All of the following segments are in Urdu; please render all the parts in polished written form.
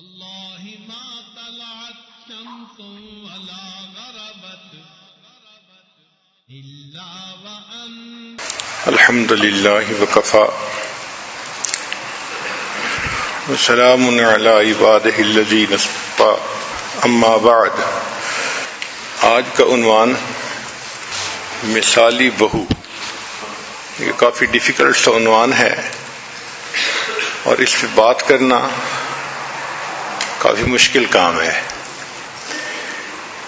والله ما طلعت شمس ولا غربت إلا وأنت. الحمد لله وكفى وسلام على عباده الذين اصطفى. اما بعد. آج کا عنوان مثالی بہو. یہ کافی ڈیفیکلٹ سا عنوان ہے اور اس پہ بات کرنا کافی مشکل کام ہے.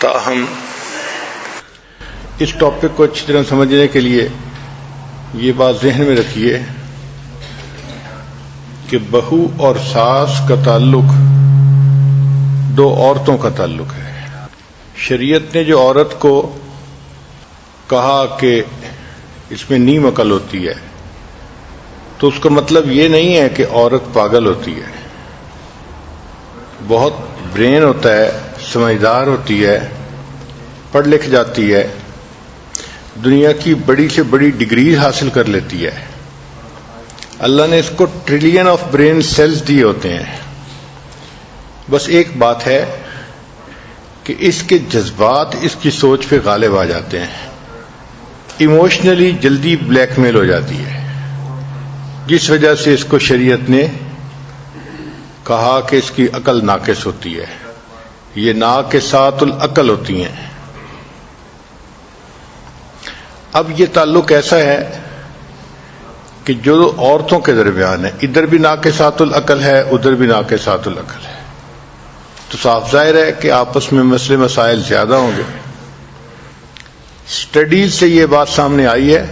تاہم اس ٹاپک کو اچھی طرح سمجھنے کے لیے یہ بات ذہن میں رکھیے کہ بہو اور ساس کا تعلق دو عورتوں کا تعلق ہے. شریعت نے جو عورت کو کہا کہ اس میں نیم عقل ہوتی ہے تو اس کا مطلب یہ نہیں ہے کہ عورت پاگل ہوتی ہے. بہت برین ہوتا ہے، سمجھدار ہوتی ہے، پڑھ لکھ جاتی ہے، دنیا کی بڑی سے بڑی ڈگری حاصل کر لیتی ہے. اللہ نے اس کو ٹریلین آف برین سیلز دیے ہوتے ہیں. بس ایک بات ہے کہ اس کے جذبات اس کی سوچ پہ غالب آ جاتے ہیں. ایموشنلی جلدی بلیک میل ہو جاتی ہے، جس وجہ سے اس کو شریعت نے کہا کہ اس کی عقل ناقص ہوتی ہے. یہ ناقصات العقل ہوتی ہیں. اب یہ تعلق ایسا ہے کہ جو عورتوں کے درمیان ہے، ادھر بھی ناقصات العقل ہے، ادھر بھی ناقصات العقل ہے، تو صاف ظاہر ہے کہ آپس میں مسئلے مسائل زیادہ ہوں گے. اسٹڈیز سے یہ بات سامنے آئی ہے،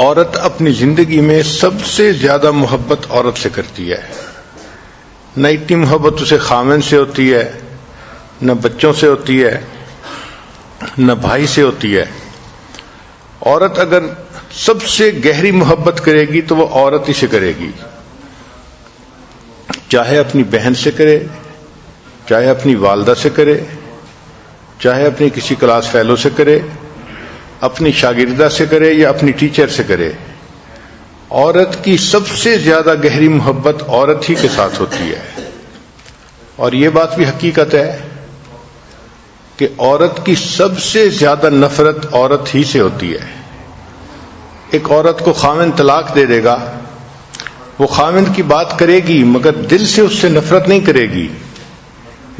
عورت اپنی زندگی میں سب سے زیادہ محبت عورت سے کرتی ہے. نہ اتنی محبت اسے خامن سے ہوتی ہے، نہ بچوں سے ہوتی ہے، نہ بھائی سے ہوتی ہے. عورت اگر سب سے گہری محبت کرے گی تو وہ عورت ہی سے کرے گی، چاہے اپنی بہن سے کرے، چاہے اپنی والدہ سے کرے، چاہے اپنی کسی کلاس فیلو سے کرے، اپنی شاگردہ سے کرے یا اپنی ٹیچر سے کرے. عورت کی سب سے زیادہ گہری محبت عورت ہی کے ساتھ ہوتی ہے. اور یہ بات بھی حقیقت ہے کہ عورت کی سب سے زیادہ نفرت عورت ہی سے ہوتی ہے. ایک عورت کو خاوند طلاق دے دے گا، وہ خاوند کی بات کرے گی مگر دل سے اس سے نفرت نہیں کرے گی.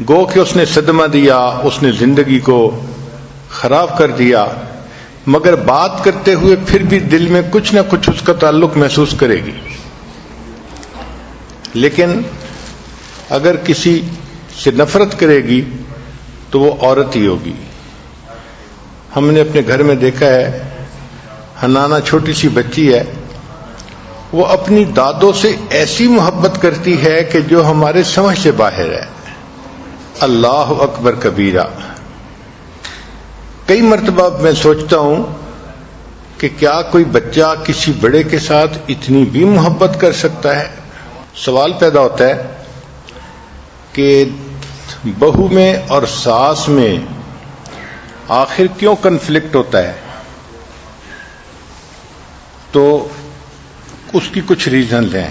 گو کہ اس نے صدمہ دیا، اس نے زندگی کو خراب کر دیا، مگر بات کرتے ہوئے پھر بھی دل میں کچھ نہ کچھ اس کا تعلق محسوس کرے گی. لیکن اگر کسی سے نفرت کرے گی تو وہ عورت ہی ہوگی. ہم نے اپنے گھر میں دیکھا ہے، حنانہ چھوٹی سی بچی ہے، وہ اپنی دادوں سے ایسی محبت کرتی ہے کہ جو ہمارے سمجھ سے باہر ہے. اللہ اکبر کبیرہ. کئی مرتبہ میں سوچتا ہوں کہ کیا کوئی بچہ کسی بڑے کے ساتھ اتنی بھی محبت کر سکتا ہے؟ سوال پیدا ہوتا ہے کہ بہو میں اور ساس میں آخر کیوں کنفلکٹ ہوتا ہے؟ تو اس کی کچھ ریزنز ہیں.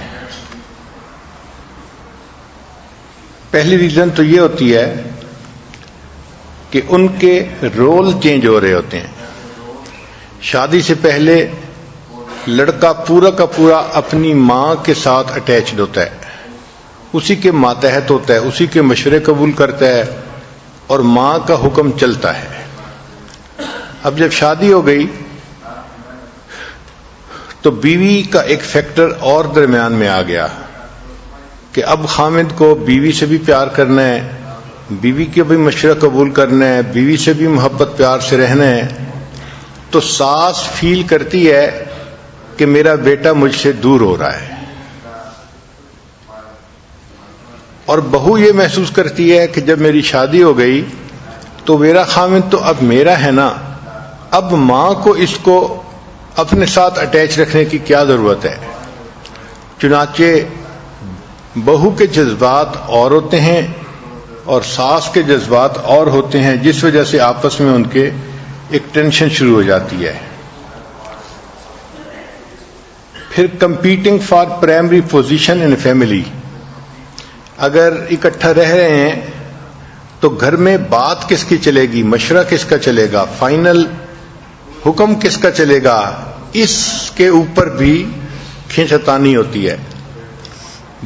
پہلی ریزن تو یہ ہوتی ہے کہ ان کے رول چینج ہو رہے ہوتے ہیں. شادی سے پہلے لڑکا پورا کا پورا اپنی ماں کے ساتھ اٹیچڈ ہوتا ہے، اسی کے ماتحت ہوتا ہے، اسی کے مشورے قبول کرتا ہے اور ماں کا حکم چلتا ہے. اب جب شادی ہو گئی تو بیوی کا ایک فیکٹر اور درمیان میں آ گیا کہ اب خامد کو بیوی سے بھی پیار کرنا ہے، بیوی کے بھی مشورہ قبول کرنا ہے، بیوی سے بھی محبت پیار سے رہنا ہے. تو ساس فیل کرتی ہے کہ میرا بیٹا مجھ سے دور ہو رہا ہے، اور بہو یہ محسوس کرتی ہے کہ جب میری شادی ہو گئی تو میرا خامد تو اب میرا ہے نا، اب ماں کو اس کو اپنے ساتھ اٹیچ رکھنے کی کیا ضرورت ہے. چنانچہ بہو کے جذبات اور ہوتے ہیں اور ساس کے جذبات اور ہوتے ہیں، جس وجہ سے آپس میں ان کے ایک ٹینشن شروع ہو جاتی ہے. پھر competing for primary position in family. اگر اکٹھا رہ رہے ہیں تو گھر میں بات کس کی چلے گی، مشورہ کس کا چلے گا، فائنل حکم کس کا چلے گا، اس کے اوپر بھی کھینچتانی ہوتی ہے۔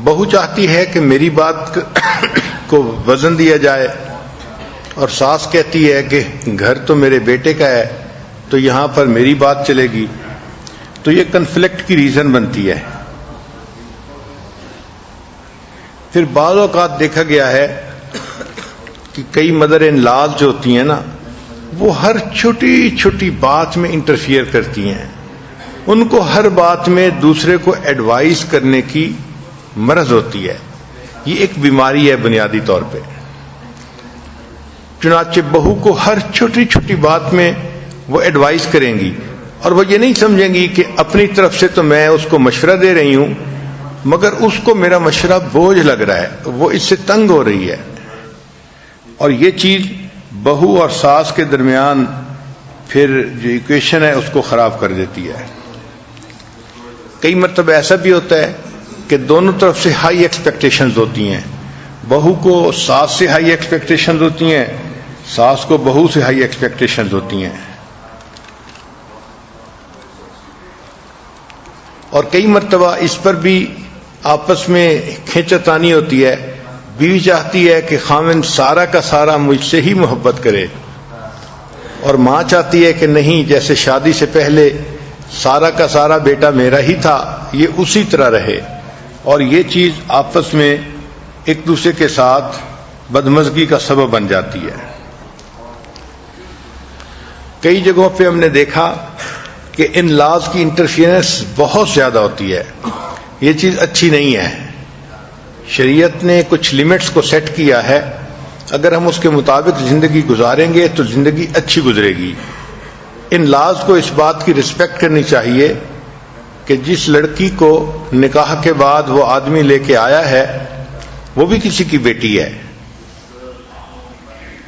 بہو چاہتی ہے کہ میری بات کو وزن دیا جائے، اور ساس کہتی ہے کہ گھر تو میرے بیٹے کا ہے تو یہاں پر میری بات چلے گی، تو یہ کنفلکٹ کی ریزن بنتی ہے۔ پھر بعض اوقات دیکھا گیا ہے کہ کئی مدر ان لاز جو ہوتی ہیں نا، وہ ہر چھوٹی چھوٹی بات میں انٹرفیئر کرتی ہیں، ان کو ہر بات میں دوسرے کو ایڈوائز کرنے کی مرض ہوتی ہے۔ یہ ایک بیماری ہے بنیادی طور پہ۔ چنانچہ بہو کو ہر چھوٹی چھوٹی بات میں وہ ایڈوائز کریں گی، اور وہ یہ نہیں سمجھیں گی کہ اپنی طرف سے تو میں اس کو مشورہ دے رہی ہوں، مگر اس کو میرا مشورہ بوجھ لگ رہا ہے، وہ اس سے تنگ ہو رہی ہے، اور یہ چیز بہو اور ساس کے درمیان پھر جو ایکویشن ہے اس کو خراب کر دیتی ہے۔ کئی مرتبہ ایسا بھی ہوتا ہے کہ دونوں طرف سے ہائی ایکسپیکٹیشنز ہوتی ہیں، بہو کو ساس سے ہائی ایکسپیکٹیشنز ہوتی ہیں، ساس کو بہو سے ہائی ایکسپیکٹیشنز ہوتی ہیں، اور کئی مرتبہ اس پر بھی آپس میں کھینچتانی ہوتی ہے۔ بیوی چاہتی ہے کہ خاوند سارا کا سارا مجھ سے ہی محبت کرے، اور ماں چاہتی ہے کہ نہیں، جیسے شادی سے پہلے سارا کا سارا بیٹا میرا ہی تھا، یہ اسی طرح رہے، اور یہ چیز آپس میں ایک دوسرے کے ساتھ بدمزگی کا سبب بن جاتی ہے۔ کئی جگہوں پہ ہم نے دیکھا کہ ان لاز کی انٹرفیئرنس بہت زیادہ ہوتی ہے، یہ چیز اچھی نہیں ہے۔ شریعت نے کچھ لمٹس کو سیٹ کیا ہے، اگر ہم اس کے مطابق زندگی گزاریں گے تو زندگی اچھی گزرے گی۔ ان لاز کو اس بات کی رسپیکٹ کرنی چاہیے کہ جس لڑکی کو نکاح کے بعد وہ آدمی لے کے آیا ہے وہ بھی کسی کی بیٹی ہے،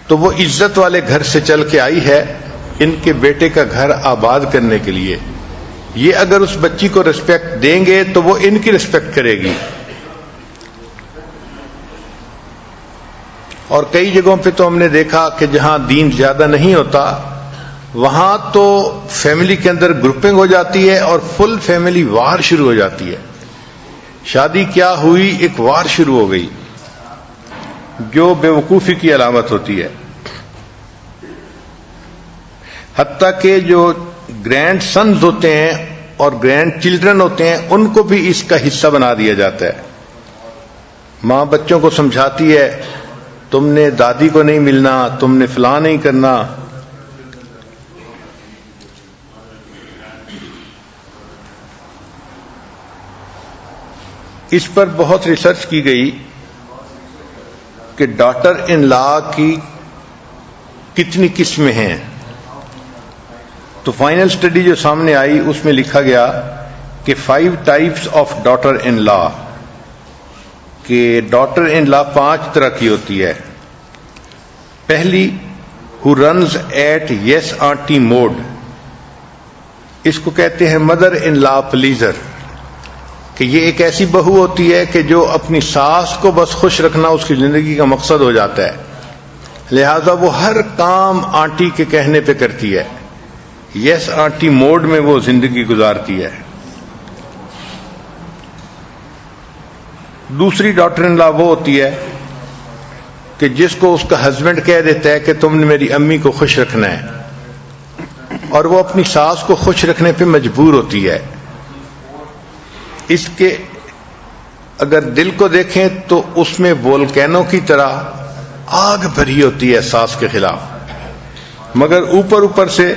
تو وہ عزت والے گھر سے چل کے آئی ہے ان کے بیٹے کا گھر آباد کرنے کے لیے۔ یہ اگر اس بچی کو رسپیکٹ دیں گے تو وہ ان کی رسپیکٹ کرے گی۔ اور کئی جگہوں پہ تو ہم نے دیکھا کہ جہاں دین زیادہ نہیں ہوتا وہاں تو فیملی کے اندر گروپنگ ہو جاتی ہے اور فل فیملی وار شروع ہو جاتی ہے۔ شادی کیا ہوئی، ایک وار شروع ہو گئی، جو بے وقوفی کی علامت ہوتی ہے۔ حتیٰ کہ جو گرینڈ سنز ہوتے ہیں اور گرینڈ چلڈرن ہوتے ہیں ان کو بھی اس کا حصہ بنا دیا جاتا ہے۔ ماں بچوں کو سمجھاتی ہے تم نے دادی کو نہیں ملنا، تم نے فلاں نہیں کرنا۔ اس پر بہت ریسرچ کی گئی کہ ڈاٹر ان لا کی کتنی قسمیں ہیں، تو فائنل سٹڈی جو سامنے آئی اس میں لکھا گیا کہ 5 ٹائپس آف ڈاٹر ان لا، کہ ڈاٹر ان لا 5 طرح کی ہوتی ہے۔ پہلی who runs at yes auntie mode، اس کو کہتے ہیں مدر ان لا پلیزر، کہ یہ ایک ایسی بہو ہوتی ہے کہ جو اپنی ساس کو بس خوش رکھنا اس کی زندگی کا مقصد ہو جاتا ہے، لہذا وہ ہر کام آنٹی کے کہنے پہ کرتی ہے، یس آنٹی موڈ میں وہ زندگی گزارتی ہے۔ دوسری ڈاٹر ان لا وہ ہوتی ہے کہ جس کو اس کا ہسبینڈ کہہ دیتا ہے کہ تم نے میری امی کو خوش رکھنا ہے، اور وہ اپنی ساس کو خوش رکھنے پہ مجبور ہوتی ہے۔ اس کے اگر دل کو دیکھیں تو اس میں وولکینو کی طرح آگ بھری ہوتی ہے ساس کے خلاف، مگر اوپر اوپر سے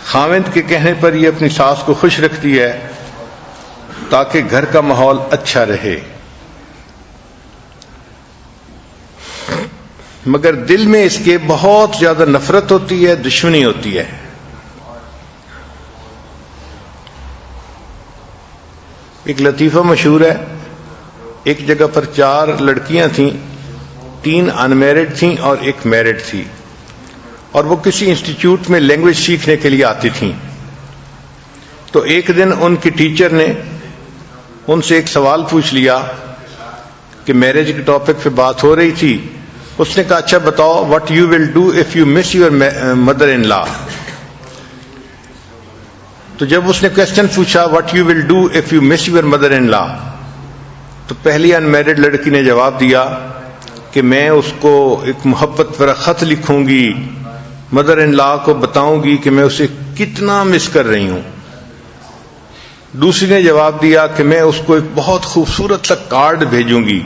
خاوند کے کہنے پر یہ اپنی ساس کو خوش رکھتی ہے تاکہ گھر کا ماحول اچھا رہے، مگر دل میں اس کے بہت زیادہ نفرت ہوتی ہے، دشمنی ہوتی ہے۔ ایک لطیفہ مشہور ہے، ایک جگہ پر 4 لڑکیاں تھیں، 3 ان میرڈ تھیں اور 1 میرڈ تھی، اور وہ کسی انسٹیٹیوٹ میں لینگویج سیکھنے کے لیے آتی تھیں۔ تو ایک دن ان کی ٹیچر نے ان سے ایک سوال پوچھ لیا کہ میرج کے ٹاپک پہ بات ہو رہی تھی. اس نے کہا اچھا بتاؤ what you will do if you miss your mother in law. تو جب اس نے کوشچن پوچھا what you will do if you miss your mother in law, تو پہلی ان میرڈ لڑکی نے جواب دیا کہ میں اس کو ایک محبت پر خط لکھوں گی, مدر ان لا کو بتاؤں گی کہ میں اسے کتنا مس کر رہی ہوں. دوسری نے جواب دیا کہ میں اس کو ایک بہت خوبصورت سا کارڈ بھیجوں گی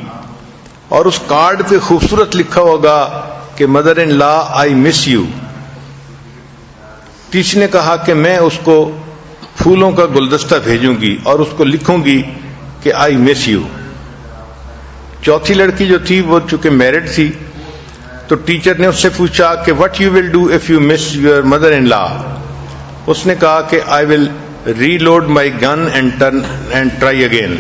اور اس کارڈ پہ خوبصورت لکھا ہوگا کہ mother in law I miss you. تیسری نے کہا کہ میں اس کو پھولوں کا گلدستہ بھیجوں گی اور اس کو لکھوں گی کہ آئی مس یو. چوتھی لڑکی جو تھی وہ چونکہ میرڈ تھی تو ٹیچر نے اس سے پوچھا کہ what you will do if you miss your mother in law. اس نے کہا کہ I will reload my gun and try again.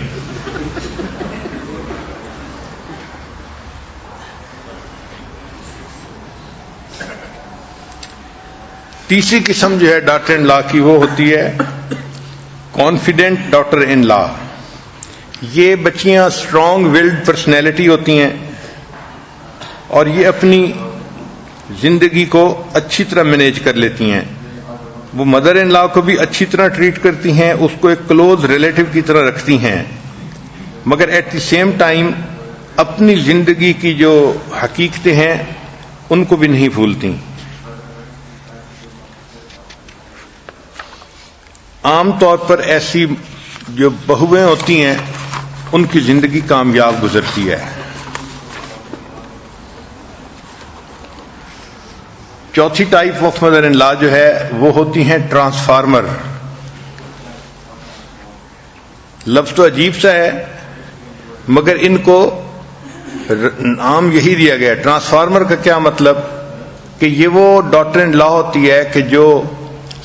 تیسری قسم جو ہے ڈاٹر ان لا کی وہ ہوتی ہے کانفیڈنٹ ڈاٹر ان لا. یہ بچیاں اسٹرانگ ولڈ پرسنالٹی ہوتی ہیں اور یہ اپنی زندگی کو اچھی طرح مینیج کر لیتی ہیں. وہ مدر ان لا کو بھی اچھی طرح ٹریٹ کرتی ہیں, اس کو ایک کلوز ریلیٹو کی طرح رکھتی ہیں, مگر ایٹ دی سیم ٹائم اپنی زندگی کی جو حقیقتیں ہیں ان کو بھی نہیں بھولتی. عام طور پر ایسی جو بہویں ہوتی ہیں ان کی زندگی کامیاب گزرتی ہے. چوتھی ٹائپ آف مدر ان لا جو ہے وہ ہوتی ہیں ٹرانسفارمر. لفظ تو عجیب سا ہے مگر ان کو نام یہی دیا گیا. ٹرانسفارمر کا کیا مطلب کہ یہ وہ ڈاٹر ان لا ہوتی ہے کہ جو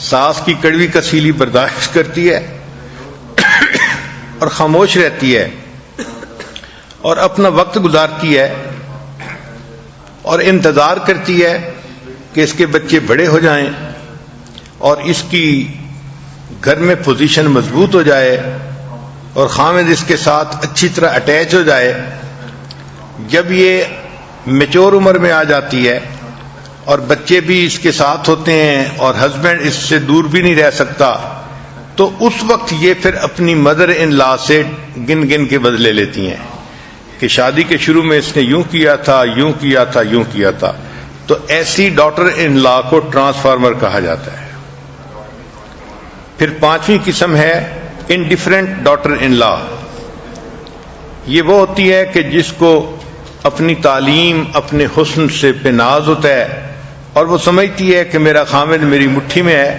ساس کی کڑوی کسیلی برداشت کرتی ہے اور خاموش رہتی ہے اور اپنا وقت گزارتی ہے اور انتظار کرتی ہے کہ اس کے بچے بڑے ہو جائیں اور اس کی گھر میں پوزیشن مضبوط ہو جائے اور خاوند اس کے ساتھ اچھی طرح اٹیچ ہو جائے. جب یہ میچور عمر میں آ جاتی ہے اور بچے بھی اس کے ساتھ ہوتے ہیں اور ہسبینڈ اس سے دور بھی نہیں رہ سکتا, تو اس وقت یہ پھر اپنی مدر ان لا سے گن گن کے بدلے لیتی ہیں کہ شادی کے شروع میں اس نے یوں کیا تھا, یوں کیا تھا, یوں کیا تھا. تو ایسی ڈاٹر ان لا کو ٹرانسفارمر کہا جاتا ہے. پھر پانچویں قسم ہے انڈیفرنٹ ڈاٹر ان لا. یہ وہ ہوتی ہے کہ جس کو اپنی تعلیم, اپنے حسن سے پہ ناز ہوتا ہے اور وہ سمجھتی ہے کہ میرا خامد میری مٹھی میں ہے.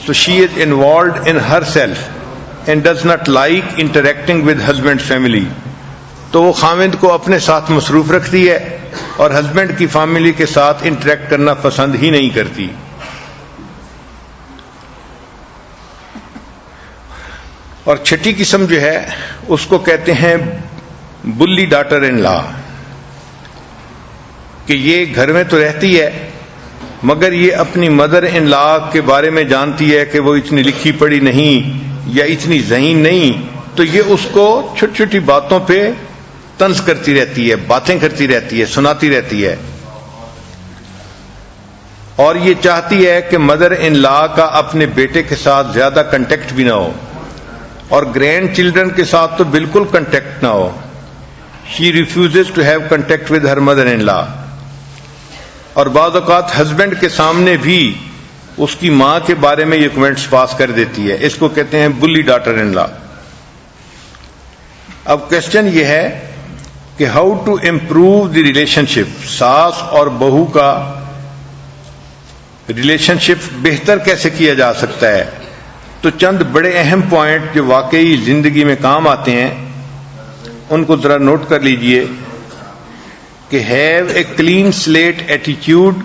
So she is involved in herself and does not like interacting with husband's family. تو وہ خامد کو اپنے ساتھ مصروف رکھتی ہے اور ہسبینڈ کی فیملی کے ساتھ انٹریکٹ کرنا پسند ہی نہیں کرتی. اور چھٹی قسم جو ہے اس کو کہتے ہیں بلی ڈاٹر ان لا, کہ یہ گھر میں تو رہتی ہے مگر یہ اپنی مدر ان لا کے بارے میں جانتی ہے کہ وہ اتنی لکھی پڑھی نہیں یا اتنی ذہین نہیں, تو یہ اس کو چھوٹی چھوٹی باتوں پہ طنز کرتی رہتی ہے, باتیں کرتی رہتی ہے, سناتی رہتی ہے. اور یہ چاہتی ہے کہ مدر ان لا کا اپنے بیٹے کے ساتھ زیادہ کنٹیکٹ بھی نہ ہو اور گرینڈ چلڈرن کے ساتھ تو بالکل کنٹیکٹ نہ ہو. She refuses to have contact with her mother in law. اور بعض اوقات ہسبینڈ کے سامنے بھی اس کی ماں کے بارے میں یہ کمنٹس پاس کر دیتی ہے. اس کو کہتے ہیں بلی ڈاٹر ان لا. اب کوشچن یہ ہے کہ how to improve the relationship, ساس اور بہو کا ریلیشن شپ بہتر کیسے کیا جا سکتا ہے. تو چند بڑے اہم پوائنٹ جو واقعی زندگی میں کام آتے ہیں ان کو ذرا نوٹ کر لیجئے کہ have a clean slate attitude,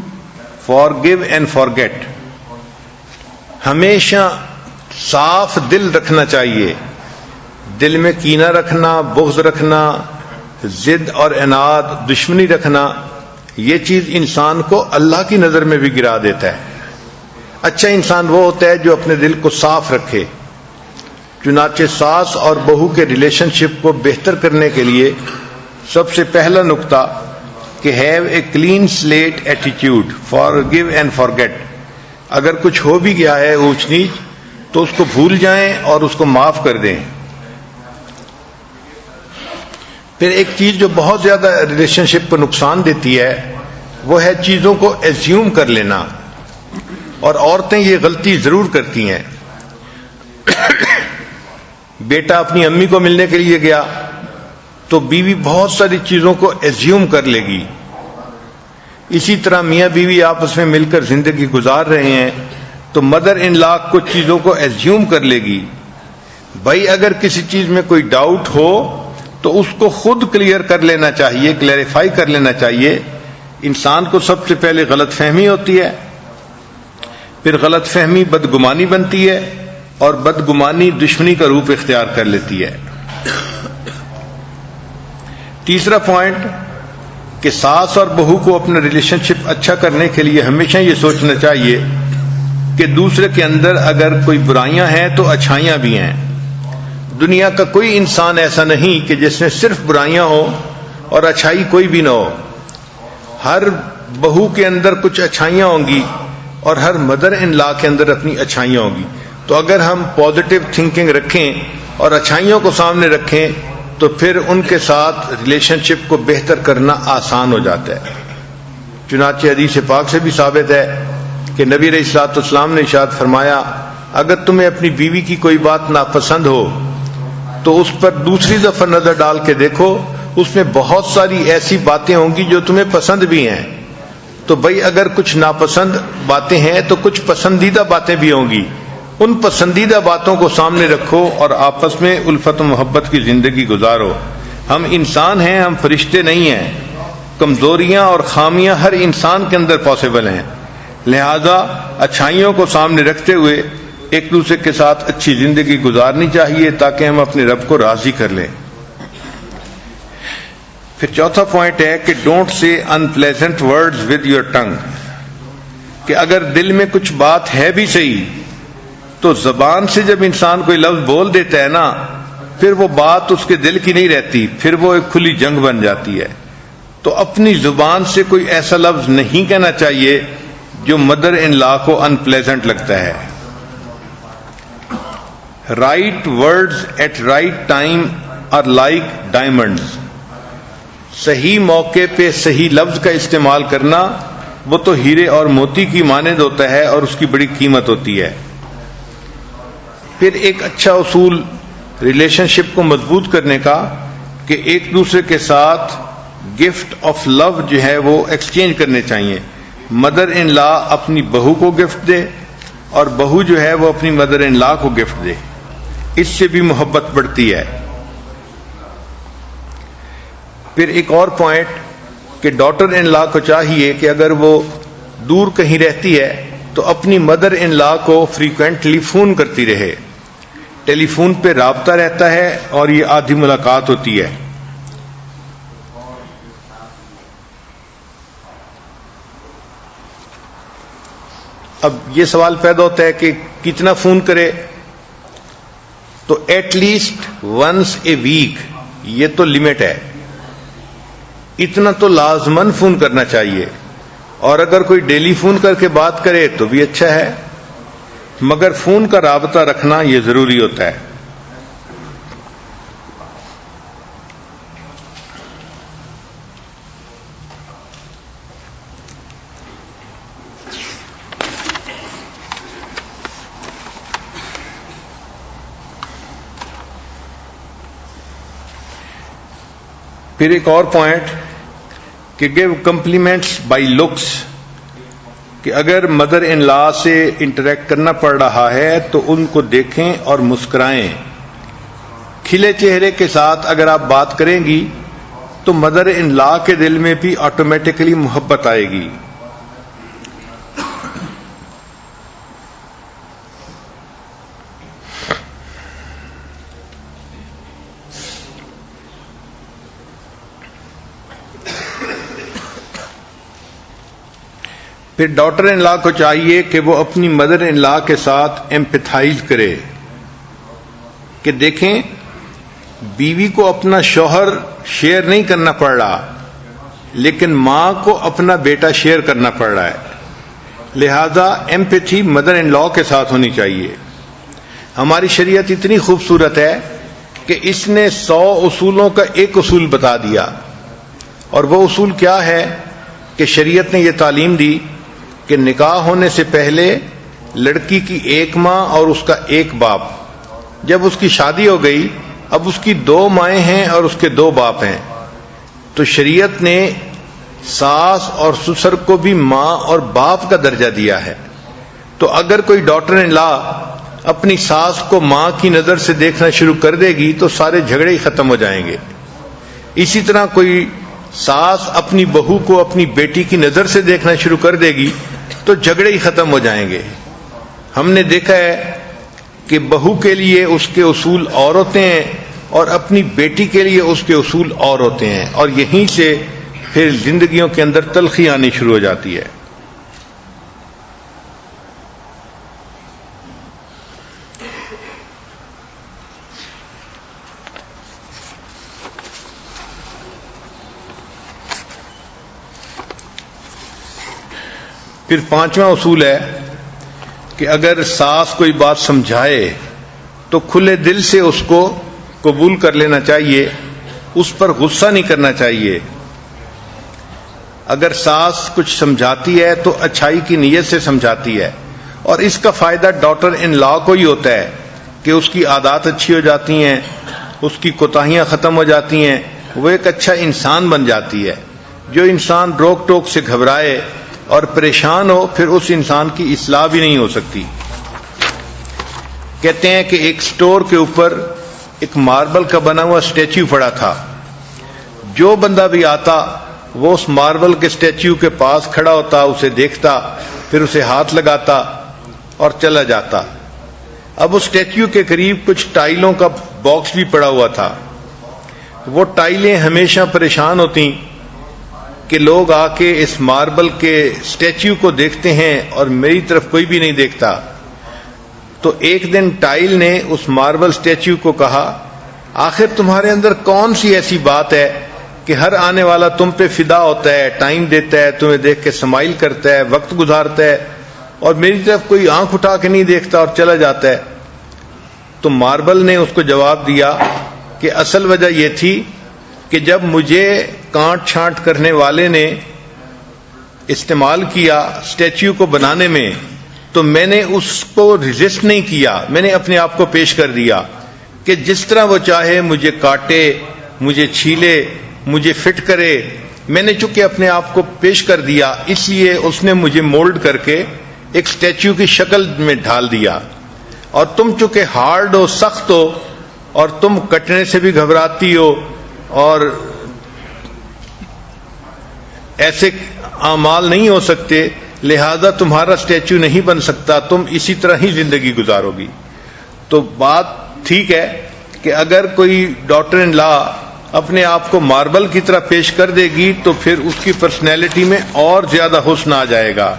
forgive and forget. ہمیشہ صاف دل رکھنا چاہیے. دل میں کینہ رکھنا, بغض رکھنا, ضد اور عناد, دشمنی رکھنا, یہ چیز انسان کو اللہ کی نظر میں بھی گرا دیتا ہے. اچھا انسان وہ ہوتا ہے جو اپنے دل کو صاف رکھے. چنانچہ ساس اور بہو کے ریلیشن شپ کو بہتر کرنے کے لیے سب سے پہلا نقطہ کہ have a clean slate attitude, forgive and forget. اگر کچھ ہو بھی گیا ہے اونچ نیچ تو اس کو بھول جائیں اور اس کو معاف کر دیں. پھر ایک چیز جو بہت زیادہ ریلیشن شپ کو نقصان دیتی ہے وہ ہے چیزوں کو ایزیوم کر لینا، اور عورتیں یہ غلطی ضرور کرتی ہیں. بیٹا اپنی امی کو ملنے کے لیے گیا تو بیوی بہت ساری چیزوں کو ایزیوم کر لے گی. اسی طرح میاں بیوی آپس میں مل کر زندگی گزار رہے ہیں تو مدر ان لا کچھ چیزوں کو ایزیوم کر لے گی. بھائی اگر کسی چیز میں کوئی ڈاؤٹ ہو تو اس کو خود کلیئر کر لینا چاہیے، کلیریفائی کر لینا چاہیے. انسان کو سب سے پہلے غلط فہمی ہوتی ہے، پھر غلط فہمی بدگمانی بنتی ہے، اور بدگمانی دشمنی کا روپ اختیار کر لیتی ہے. تیسرا پوائنٹ کہ ساس اور بہو کو اپنا ریلیشن شپ اچھا کرنے کے لیے ہمیشہ یہ سوچنا چاہیے کہ دوسرے کے اندر اگر کوئی برائیاں ہیں تو اچھائیاں بھی ہیں. دنیا کا کوئی انسان ایسا نہیں کہ جس میں صرف برائیاں ہوں اور اچھائی کوئی بھی نہ ہو. ہر بہو کے اندر کچھ اچھائیاں ہوں گی اور ہر مدر ان لا کے اندر اپنی اچھائیاں ہوں گی. تو اگر ہم پازیٹیو تھنکنگ رکھیں اور اچھائیوں کو سامنے رکھیں تو پھر ان کے ساتھ ریلیشن شپ کو بہتر کرنا آسان ہو جاتا ہے. چنانچہ حدیث پاک سے بھی ثابت ہے کہ نبی علیہ الصلوۃ والسلام نے ارشاد فرمایا اگر تمہیں اپنی بیوی کی کوئی بات ناپسند ہو تو اس پر دوسری دفعہ نظر ڈال کے دیکھو، اس میں بہت ساری ایسی باتیں ہوں گی جو تمہیں پسند بھی ہیں. تو بھائی اگر کچھ ناپسند باتیں ہیں تو کچھ پسندیدہ باتیں بھی ہوں گی. ان پسندیدہ باتوں کو سامنے رکھو اور آپس میں الفت و محبت کی زندگی گزارو. ہم انسان ہیں، ہم فرشتے نہیں ہیں. کمزوریاں اور خامیاں ہر انسان کے اندر پاسبل ہیں، لہذا اچھائیوں کو سامنے رکھتے ہوئے ایک دوسرے کے ساتھ اچھی زندگی گزارنی چاہیے تاکہ ہم اپنے رب کو راضی کر لیں. پھر چوتھا پوائنٹ ہے کہ don't say unpleasant words with your tongue, کہ اگر دل میں کچھ بات ہے بھی صحیح تو زبان سے جب انسان کوئی لفظ بول دیتا ہے نا پھر وہ بات اس کے دل کی نہیں رہتی، پھر وہ ایک کھلی جنگ بن جاتی ہے. تو اپنی زبان سے کوئی ایسا لفظ نہیں کہنا چاہیے جو مدر ان لا کو انپلیزنٹ لگتا ہے. Right words at right time are like diamonds, صحیح موقع پہ صحیح لفظ کا استعمال کرنا وہ تو ہیرے اور موتی کی مانند ہوتا ہے اور اس کی بڑی قیمت ہوتی ہے. پھر ایک اچھا اصول ریلیشن شپ کو مضبوط کرنے کا کہ ایک دوسرے کے ساتھ گفٹ آف لو جو ہے وہ ایکسچینج کرنے چاہیے. مدر ان لا اپنی بہو کو گفٹ دے اور بہو جو ہے وہ اپنی مدر ان لا کو گفٹ دے، اس سے بھی محبت بڑھتی ہے. پھر ایک اور پوائنٹ کہ ڈاٹر ان لا کو چاہیے کہ اگر وہ دور کہیں رہتی ہے تو اپنی مدر ان لا کو فریکوینٹلی فون کرتی رہے. ٹیلی فون پہ رابطہ رہتا ہے اور یہ آدھی ملاقات ہوتی ہے. اب یہ سوال پیدا ہوتا ہے کہ کتنا فون کرے، تو at least once a week یہ تو لمٹ ہے، اتنا تو لازماً فون کرنا چاہیے. اور اگر کوئی ڈیلی فون کر کے بات کرے تو بھی اچھا ہے، مگر فون کا رابطہ رکھنا یہ ضروری ہوتا ہے. پھر ایک اور پوائنٹ کہ گیو کمپلیمنٹس بائی لکس، کہ اگر مدر ان لا سے انٹریکٹ کرنا پڑ رہا ہے تو ان کو دیکھیں اور مسکرائیں. کھلے چہرے کے ساتھ اگر آپ بات کریں گی تو مدر ان لا کے دل میں بھی آٹومیٹکلی محبت آئے گی. پھر ڈاٹر ان لا کو چاہیے کہ وہ اپنی مدر ان لا کے ساتھ ایمپیتھائز کرے، کہ دیکھیں بیوی کو اپنا شوہر شیئر نہیں کرنا پڑ رہا، لیکن ماں کو اپنا بیٹا شیئر کرنا پڑ رہا ہے. لہذا ایمپیتھی مدر ان لا کے ساتھ ہونی چاہیے. ہماری شریعت اتنی خوبصورت ہے کہ اس نے 100 اصولوں کا ایک اصول بتا دیا، اور وہ اصول کیا ہے کہ شریعت نے یہ تعلیم دی کہ نکاح ہونے سے پہلے لڑکی کی ایک ماں اور اس کا ایک باپ. جب اس کی شادی ہو گئی اب اس کی 2 مائیں ہیں اور اس کے 2 باپ ہیں. تو شریعت نے ساس اور سسر کو بھی ماں اور باپ کا درجہ دیا ہے. تو اگر کوئی ڈاٹر ان لا اپنی ساس کو ماں کی نظر سے دیکھنا شروع کر دے گی تو سارے جھگڑے ہی ختم ہو جائیں گے. اسی طرح کوئی ساس اپنی بہو کو اپنی بیٹی کی نظر سے دیکھنا شروع کر دے گی تو جھگڑے ہی ختم ہو جائیں گے. ہم نے دیکھا ہے کہ بہو کے لیے اس کے اصول اور ہوتے ہیں اور اپنی بیٹی کے لیے اس کے اصول اور ہوتے ہیں، اور یہیں سے پھر زندگیوں کے اندر تلخی آنی شروع ہو جاتی ہے. پھر 5واں اصول ہے کہ اگر ساس کوئی بات سمجھائے تو کھلے دل سے اس کو قبول کر لینا چاہیے، اس پر غصہ نہیں کرنا چاہیے. اگر ساس کچھ سمجھاتی ہے تو اچھائی کی نیت سے سمجھاتی ہے، اور اس کا فائدہ ڈاٹر ان لا کو ہی ہوتا ہے کہ اس کی عادات اچھی ہو جاتی ہیں، اس کی کوتاہیاں ختم ہو جاتی ہیں، وہ ایک اچھا انسان بن جاتی ہے. جو انسان روک ٹوک سے گھبرائے اور پریشان ہو پھر اس انسان کی اصلاح بھی نہیں ہو سکتی. کہتے ہیں کہ ایک سٹور کے اوپر ایک ماربل کا بنا ہوا اسٹیچو پڑا تھا. جو بندہ بھی آتا وہ اس ماربل کے اسٹیچو کے پاس کھڑا ہوتا، اسے دیکھتا، پھر اسے ہاتھ لگاتا اور چلا جاتا. اب اس اسٹیچو کے قریب کچھ ٹائلوں کا باکس بھی پڑا ہوا تھا. وہ ٹائلیں ہمیشہ پریشان ہوتی کہ لوگ آ کے اس ماربل کے اسٹیچو کو دیکھتے ہیں اور میری طرف کوئی بھی نہیں دیکھتا. تو ایک دن ٹائل نے اس ماربل اسٹیچو کو کہا، آخر تمہارے اندر کون سی ایسی بات ہے کہ ہر آنے والا تم پہ فدا ہوتا ہے، ٹائم دیتا ہے، تمہیں دیکھ کے اسمائل کرتا ہے، وقت گزارتا ہے، اور میری طرف کوئی آنکھ اٹھا کے نہیں دیکھتا اور چلا جاتا ہے. تو ماربل نے اس کو جواب دیا کہ اصل وجہ یہ تھی کہ جب مجھے کانٹ چھانٹ کرنے والے نے استعمال کیا اسٹیچو کو بنانے میں تو میں نے اس کو ریزسٹ نہیں کیا، میں نے اپنے آپ کو پیش کر دیا کہ جس طرح وہ چاہے مجھے کاٹے، مجھے چھیلے، مجھے فٹ کرے. میں نے چونکہ اپنے آپ کو پیش کر دیا اس لیے اس نے مجھے مولڈ کر کے ایک اسٹیچو کی شکل میں ڈھال دیا. اور تم چونکہ ہارڈ ہو، سخت ہو، اور تم کٹنے سے بھی گھبراتی ہو اور ایسے اعمال نہیں ہو سکتے، لہذا تمہارا اسٹیچو نہیں بن سکتا، تم اسی طرح ہی زندگی گزارو گی. تو بات ٹھیک ہے کہ اگر کوئی ڈاٹر ان لا اپنے آپ کو ماربل کی طرح پیش کر دے گی تو پھر اس کی پرسنالٹی میں اور زیادہ حسن آ جائے گا،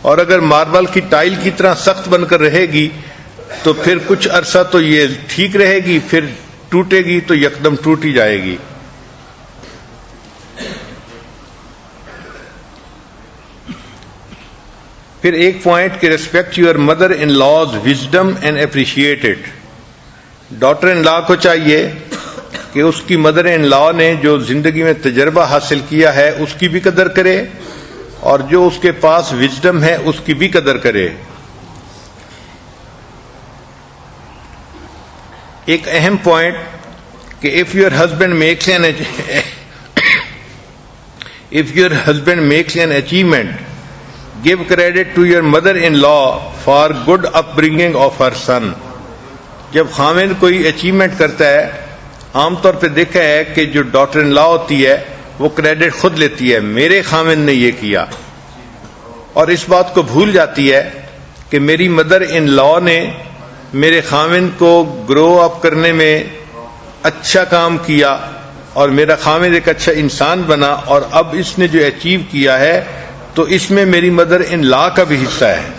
اور اگر ماربل کی ٹائل کی طرح سخت بن کر رہے گی تو پھر کچھ عرصہ تو یہ ٹھیک رہے گی، پھر ٹوٹے گی تو یکدم ٹوٹ ہی جائے گی. پھر ایک پوائنٹ کہ respect your mother in law's wisdom and appreciate it. Daughter in law کو چاہیے کہ اس کی مدر ان لا نے جو زندگی میں تجربہ حاصل کیا ہے اس کی بھی قدر کرے، اور جو اس کے پاس وزڈم ہے اس کی بھی قدر کرے. ایک اہم پوائنٹ کہ if your husband makes an achievement, give credit to your mother-in-law for good upbringing of her son. جب خاوند کوئی اچیومنٹ کرتا ہے، عام طور پہ دیکھا ہے کہ جو ڈاٹر ان لا ہوتی ہے وہ کریڈٹ خود لیتی ہے، میرے خاوند نے یہ کیا، اور اس بات کو بھول جاتی ہے کہ میری مدر ان لا نے میرے خاوند کو گرو اپ کرنے میں اچھا کام کیا اور میرا خاوند ایک اچھا انسان بنا، اور اب اس نے جو اچیو کیا ہے تو اس میں میری مدر ان لا کا بھی حصہ ہے.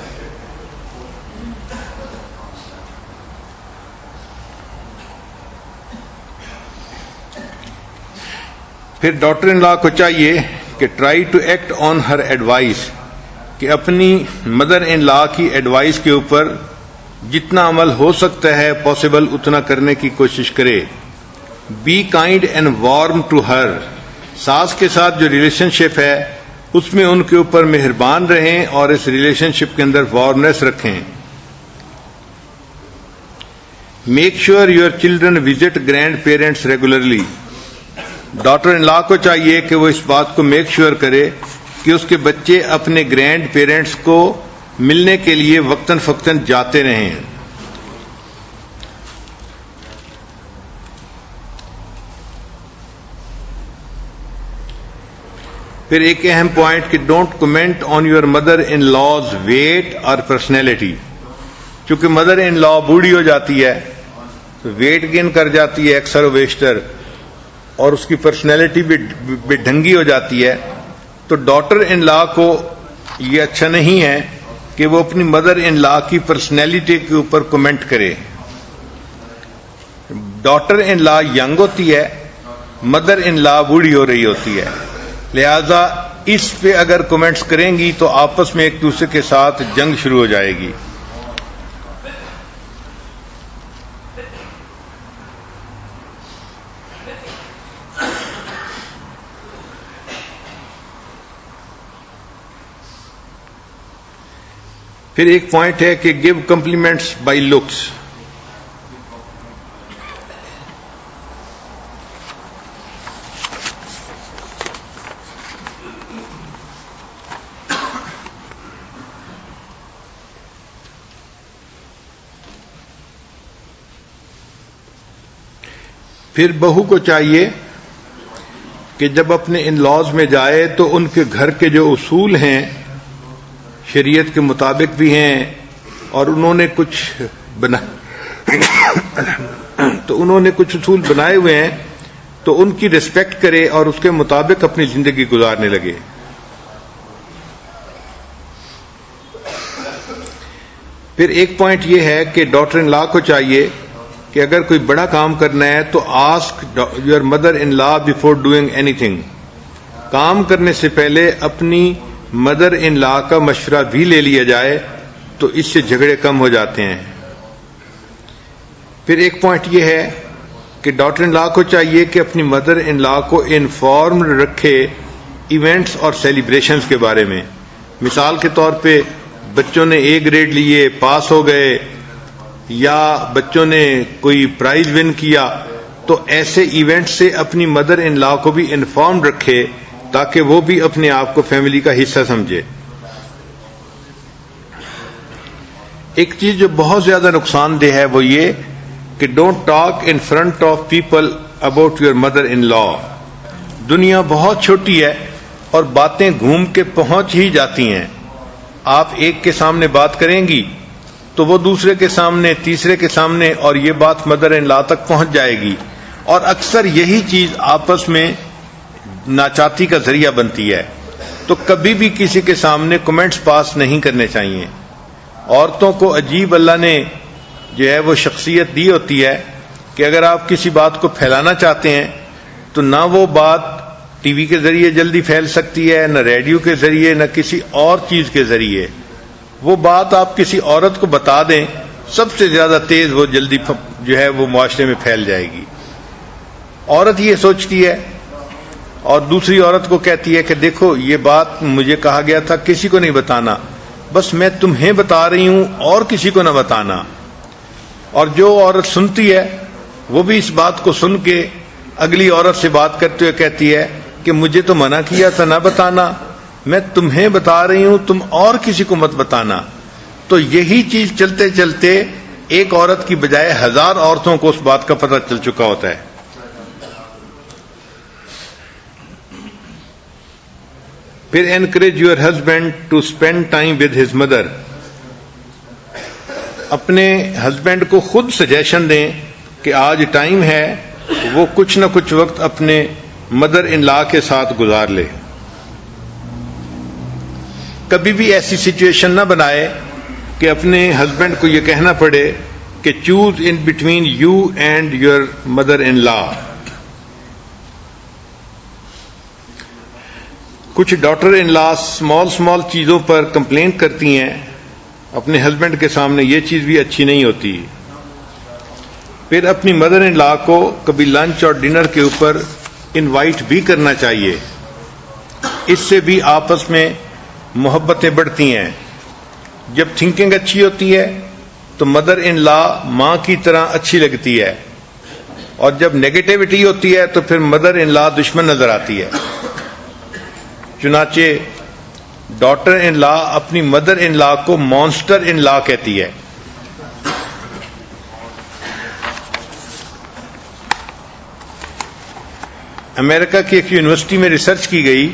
پھر ڈاٹر ان لا کو چاہیے کہ try to act on her advice, کہ اپنی مدر ان لا کی ایڈوائس کے اوپر جتنا عمل ہو سکتا ہے پاسبل اتنا کرنے کی کوشش کرے. Be kind and warm to her, ساس کے ساتھ جو ریلیشن شپ ہے اس میں ان کے اوپر مہربان رہیں اور اس ریلیشن شپ کے اندر وارمنیس رکھیں. Make sure your children visit grandparents regularly, daughter in law کو چاہیے کہ وہ اس بات کو میک شیور کرے کہ اس کے بچے اپنے گرینڈ پیرنٹس کو ملنے کے لیے وقتاً فوقتاً جاتے رہیں. پھر ایک اہم پوائنٹ کہ don't comment on your mother in law's weight اور پرسنالٹی. چونکہ مدر ان لا بوڑھی ہو جاتی ہے تو ویٹ گین کر جاتی ہے اکثر و بیشتر، اور اس کی پرسنالٹی بھی بے ڈھنگی ہو جاتی ہے، تو ڈاٹر ان لا کو یہ اچھا نہیں ہے کہ وہ اپنی مدر ان لا کی پرسنالٹی کے اوپر کمنٹ کرے. ڈاٹر ان لا ینگ ہوتی ہے، مدر ان لا بوڑھی ہو رہی ہوتی ہے، لہذا اس پہ اگر کمنٹس کریں گی تو آپس میں ایک دوسرے کے ساتھ جنگ شروع ہو جائے گی. پھر ایک پوائنٹ ہے کہ گیو کمپلیمنٹس بائی لکس. پھر بہو کو چاہیے کہ جب اپنے ان لاز میں جائے تو ان کے گھر کے جو اصول ہیں شریعت کے مطابق بھی ہیں، اور انہوں نے کچھ اصول بنائے ہوئے ہیں تو ان کی ریسپیکٹ کرے اور اس کے مطابق اپنی زندگی گزارنے لگے. پھر ایک پوائنٹ یہ ہے کہ ڈاٹر ان لا کو چاہیے کہ اگر کوئی بڑا کام کرنا ہے تو ask your mother in law before doing anything. کام کرنے سے پہلے اپنی مدر ان لا کا مشورہ بھی لے لیا جائے تو اس سے جھگڑے کم ہو جاتے ہیں. پھر ایک پوائنٹ یہ ہے کہ ڈاٹر ان لا کو چاہیے کہ اپنی مدر ان لا کو انفارمڈ رکھے ایونٹس اور سیلیبریشنز کے بارے میں. مثال کے طور پہ بچوں نے A گریڈ لیے، پاس ہو گئے، یا بچوں نے کوئی پرائز ون کیا، تو ایسے ایونٹ سے اپنی مدر ان لا کو بھی انفارم رکھے تاکہ وہ بھی اپنے آپ کو فیملی کا حصہ سمجھے. ایک چیز جو بہت زیادہ نقصان دہ ہے وہ یہ کہ don't talk in front of people about your mother in law. دنیا بہت چھوٹی ہے اور باتیں گھوم کے پہنچ ہی جاتی ہیں. آپ ایک کے سامنے بات کریں گی تو وہ دوسرے کے سامنے، تیسرے کے سامنے، اور یہ بات مدر ان لا تک پہنچ جائے گی، اور اکثر یہی چیز آپس میں ناچاتی کا ذریعہ بنتی ہے. تو کبھی بھی کسی کے سامنے کمنٹس پاس نہیں کرنے چاہیے. عورتوں کو عجیب اللہ نے جو ہے وہ شخصیت دی ہوتی ہے کہ اگر آپ کسی بات کو پھیلانا چاہتے ہیں تو نہ وہ بات ٹی وی کے ذریعے جلدی پھیل سکتی ہے، نہ ریڈیو کے ذریعے، نہ کسی اور چیز کے ذریعے. وہ بات آپ کسی عورت کو بتا دیں، سب سے زیادہ تیز وہ جلدی جو ہے وہ معاشرے میں پھیل جائے گی. عورت یہ سوچتی ہے اور دوسری عورت کو کہتی ہے کہ دیکھو یہ بات مجھے کہا گیا تھا کسی کو نہیں بتانا، بس میں تمہیں بتا رہی ہوں اور کسی کو نہ بتانا. اور جو عورت سنتی ہے وہ بھی اس بات کو سن کے اگلی عورت سے بات کرتے ہوئے کہتی ہے کہ مجھے تو منع کیا تھا نہ بتانا، میں تمہیں بتا رہی ہوں، تم اور کسی کو مت بتانا. تو یہی چیز چلتے چلتے ایک عورت کی بجائے 1000 عورتوں کو اس بات کا پتہ چل چکا ہوتا ہے. پھر encourage your husband to spend time with his mother. اپنے ہسبینڈ کو خود سجیشن دیں کہ آج ٹائم ہے وہ کچھ نہ کچھ وقت اپنے مدر ان لا کے ساتھ گزار لے. کبھی بھی ایسی سچویشن نہ بنائے کہ اپنے ہسبینڈ کو یہ کہنا پڑے کہ choose in between you and your mother in law. کچھ ڈاٹر ان لا اسمال چیزوں پر کمپلین کرتی ہیں اپنے ہسبینڈ کے سامنے، یہ چیز بھی اچھی نہیں ہوتی. پھر اپنی مدر ان لا کو کبھی لنچ اور ڈنر کے اوپر انوائٹ بھی کرنا چاہیے، اس سے بھی آپس میں محبتیں بڑھتی ہیں. جب تھنکنگ اچھی ہوتی ہے تو مدر ان لا ماں کی طرح اچھی لگتی ہے، اور جب نیگیٹیوٹی ہوتی ہے تو پھر مدر ان لا دشمن نظر آتی ہے. چنانچہ ڈاٹر ان لا اپنی مدر ان لا کو مانسٹر ان لا کہتی ہے. امریکہ کی ایک یونیورسٹی میں ریسرچ کی گئی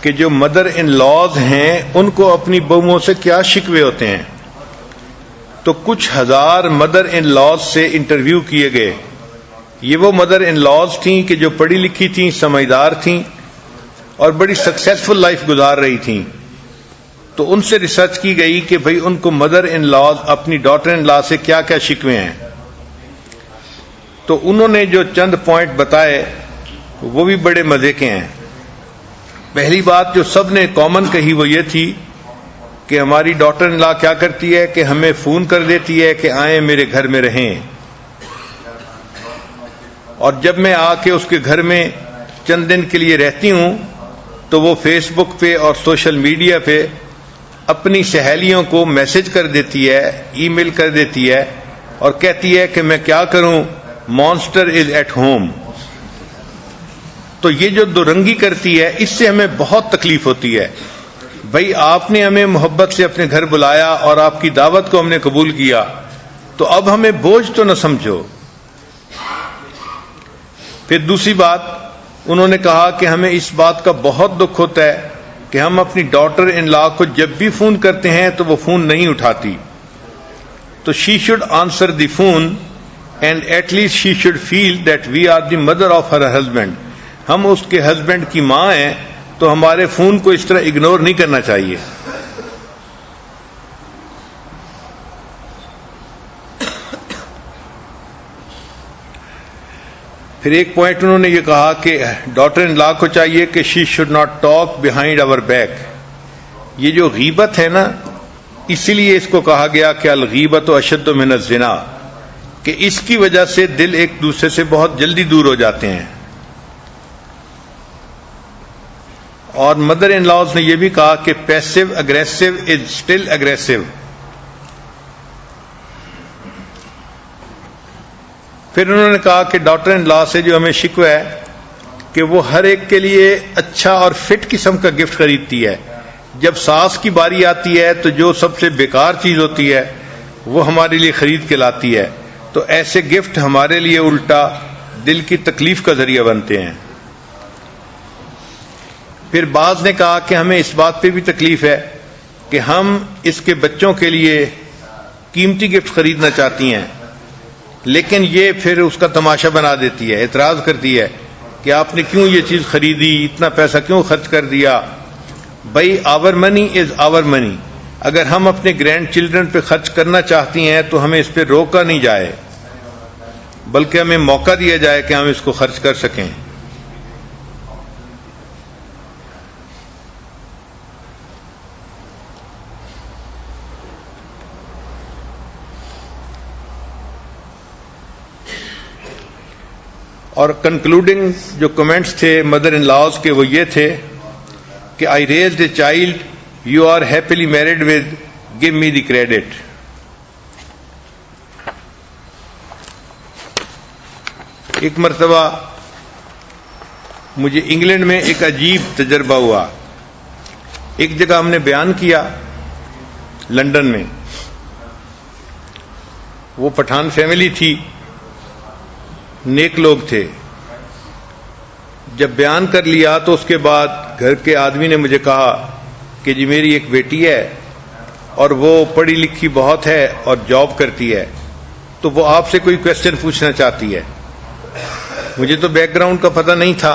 کہ جو مدر ان لاز ہیں ان کو اپنی بہوؤں سے کیا شکوے ہوتے ہیں. تو کچھ ہزار مدر ان لاز سے انٹرویو کیے گئے. یہ وہ مدر ان لاز تھیں کہ جو پڑھی لکھی تھیں، سمجھدار تھیں اور بڑی سکسیسفل لائف گزار رہی تھیں. تو ان سے ریسرچ کی گئی کہ بھئی ان کو مدر ان لاز اپنی ڈاٹر ان لا سے کیا کیا شکوے ہیں. تو انہوں نے جو چند پوائنٹ بتائے وہ بھی بڑے مزے کے ہیں. پہلی بات جو سب نے کامن کہی وہ یہ تھی کہ ہماری ڈاٹر ان لا کیا کرتی ہے کہ ہمیں فون کر دیتی ہے کہ آئیں میرے گھر میں رہیں، اور جب میں آ کے اس کے گھر میں چند دن کے لیے رہتی ہوں تو وہ فیس بک پہ اور سوشل میڈیا پہ اپنی سہیلیوں کو میسج کر دیتی ہے، ای میل کر دیتی ہے اور کہتی ہے کہ میں کیا کروں، مانسٹر از ایٹ ہوم. تو یہ جو دو رنگی کرتی ہے اس سے ہمیں بہت تکلیف ہوتی ہے. بھائی آپ نے ہمیں محبت سے اپنے گھر بلایا اور آپ کی دعوت کو ہم نے قبول کیا، تو اب ہمیں بوجھ تو نہ سمجھو. پھر دوسری بات انہوں نے کہا کہ ہمیں اس بات کا بہت دکھ ہوتا ہے کہ ہم اپنی ڈاٹر ان لا کو جب بھی فون کرتے ہیں تو وہ فون نہیں اٹھاتی. تو she should answer the phone and at least she should feel that we are the mother of her husband. ہم اس کے ہسبینڈ کی ماں ہیں تو ہمارے فون کو اس طرح اگنور نہیں کرنا چاہیے. پھر ایک پوائنٹ انہوں نے یہ کہا کہ ڈاٹر ان لا کو چاہیے کہ she should not talk behind our back. یہ جو غیبت ہے نا، اسی لیے اس کو کہا گیا کہ الغیبت اشد من الزنا، کہ اس کی وجہ سے دل ایک دوسرے سے بہت جلدی دور ہو جاتے ہیں. اور مدر ان لاز نے یہ بھی کہا کہ passive aggressive is still aggressive. پھر انہوں نے کہا کہ ڈاٹر ان لا سے جو ہمیں شکوہ ہے کہ وہ ہر ایک کے لیے اچھا اور فٹ قسم کا گفٹ خریدتی ہے. جب ساس کی باری آتی ہے تو جو سب سے بیکار چیز ہوتی ہے وہ ہمارے لیے خرید کے لاتی ہے. تو ایسے گفٹ ہمارے لیے الٹا دل کی تکلیف کا ذریعہ بنتے ہیں. پھر بعض نے کہا کہ ہمیں اس بات پہ بھی تکلیف ہے کہ ہم اس کے بچوں کے لیے قیمتی گفٹ خریدنا چاہتی ہیں، لیکن یہ پھر اس کا تماشا بنا دیتی ہے، اعتراض کرتی ہے کہ آپ نے کیوں یہ چیز خریدی، اتنا پیسہ کیوں خرچ کر دیا. بھائی آور منی از آور منی. اگر ہم اپنے گرینڈ چلڈرن پہ خرچ کرنا چاہتی ہیں تو ہمیں اس پہ روکا نہیں جائے، بلکہ ہمیں موقع دیا جائے کہ ہم اس کو خرچ کر سکیں. اور کنکلوڈنگ جو کمنٹس تھے مدر ان لاز کے وہ یہ تھے کہ I raised a child you are happily married with give me the credit. ایک مرتبہ مجھے انگلینڈ میں ایک عجیب تجربہ ہوا. ایک جگہ ہم نے بیان کیا لندن میں، وہ پٹھان فیملی تھی، نیک لوگ تھے. جب بیان کر لیا تو اس کے بعد گھر کے آدمی نے مجھے کہا کہ جی میری ایک بیٹی ہے اور وہ پڑھی لکھی بہت ہے اور جاب کرتی ہے، تو وہ آپ سے کوئی کویسچن پوچھنا چاہتی ہے. مجھے تو بیک گراؤنڈ کا پتہ نہیں تھا،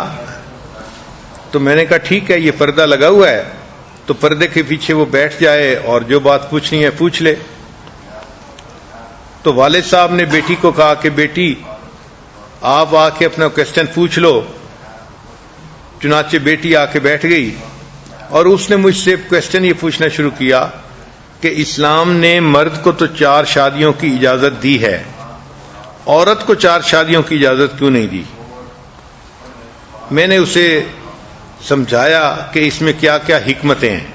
تو میں نے کہا ٹھیک ہے، یہ پردہ لگا ہوا ہے تو پردے کے پیچھے وہ بیٹھ جائے اور جو بات پوچھنی ہے پوچھ لے. تو والد صاحب نے بیٹی کو کہا کہ بیٹی آپ آ کے اپنا کویسچن پوچھ لو. چنانچہ بیٹی آ کے بیٹھ گئی اور اس نے مجھ سے کوشچن یہ پوچھنا شروع کیا کہ اسلام نے مرد کو تو 4 شادیوں کی اجازت دی ہے، عورت کو 4 شادیوں کی اجازت کیوں نہیں دی؟ میں نے اسے سمجھایا کہ اس میں کیا کیا حکمتیں ہیں،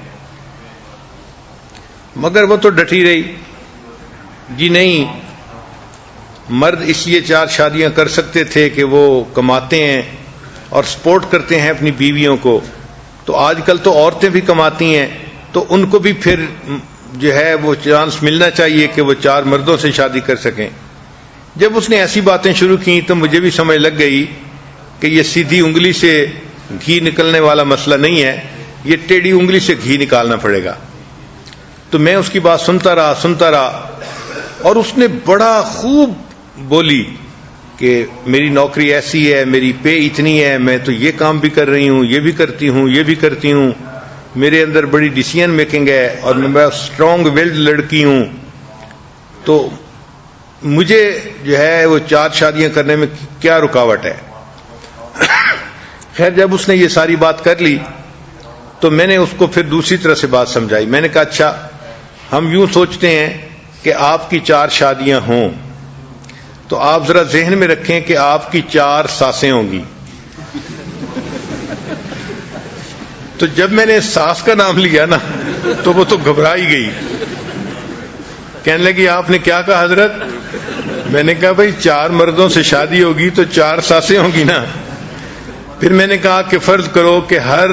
مگر وہ تو ڈٹی رہی، جی نہیں، مرد اس لیے 4 شادیاں کر سکتے تھے کہ وہ کماتے ہیں اور سپورٹ کرتے ہیں اپنی بیویوں کو، تو آج کل تو عورتیں بھی کماتی ہیں تو ان کو بھی پھر جو ہے وہ چانس ملنا چاہیے کہ وہ 4 مردوں سے شادی کر سکیں۔ جب اس نے ایسی باتیں شروع کی تو مجھے بھی سمجھ لگ گئی کہ یہ سیدھی انگلی سے گھی نکلنے والا مسئلہ نہیں ہے، یہ ٹیڑھی انگلی سے گھی نکالنا پڑے گا۔ تو میں اس کی بات سنتا رہا اور اس نے بڑا خوب بولی کہ میری نوکری ایسی ہے، میری پے اتنی ہے، میں تو یہ کام بھی کر رہی ہوں، یہ بھی کرتی ہوں، یہ بھی کرتی ہوں، میرے اندر بڑی ڈیسیژن میکنگ ہے اور میں اسٹرانگ ویلڈ لڑکی ہوں، تو مجھے جو ہے وہ 4 شادیاں کرنے میں کیا رکاوٹ ہے؟ خیر جب اس نے یہ ساری بات کر لی تو میں نے اس کو پھر دوسری طرح سے بات سمجھائی۔ میں نے کہا اچھا ہم یوں سوچتے ہیں کہ آپ کی 4 شادیاں ہوں تو آپ ذرا ذہن میں رکھیں کہ آپ کی 4 ساسیں ہوں گی۔ تو جب میں نے ساس کا نام لیا نا تو وہ تو گھبرائی گئی، کہنے لگی آپ نے کیا کہا حضرت؟ میں نے کہا بھائی 4 مردوں سے شادی ہوگی تو 4 ساسیں ہوں گی نا۔ پھر میں نے کہا کہ فرض کرو کہ ہر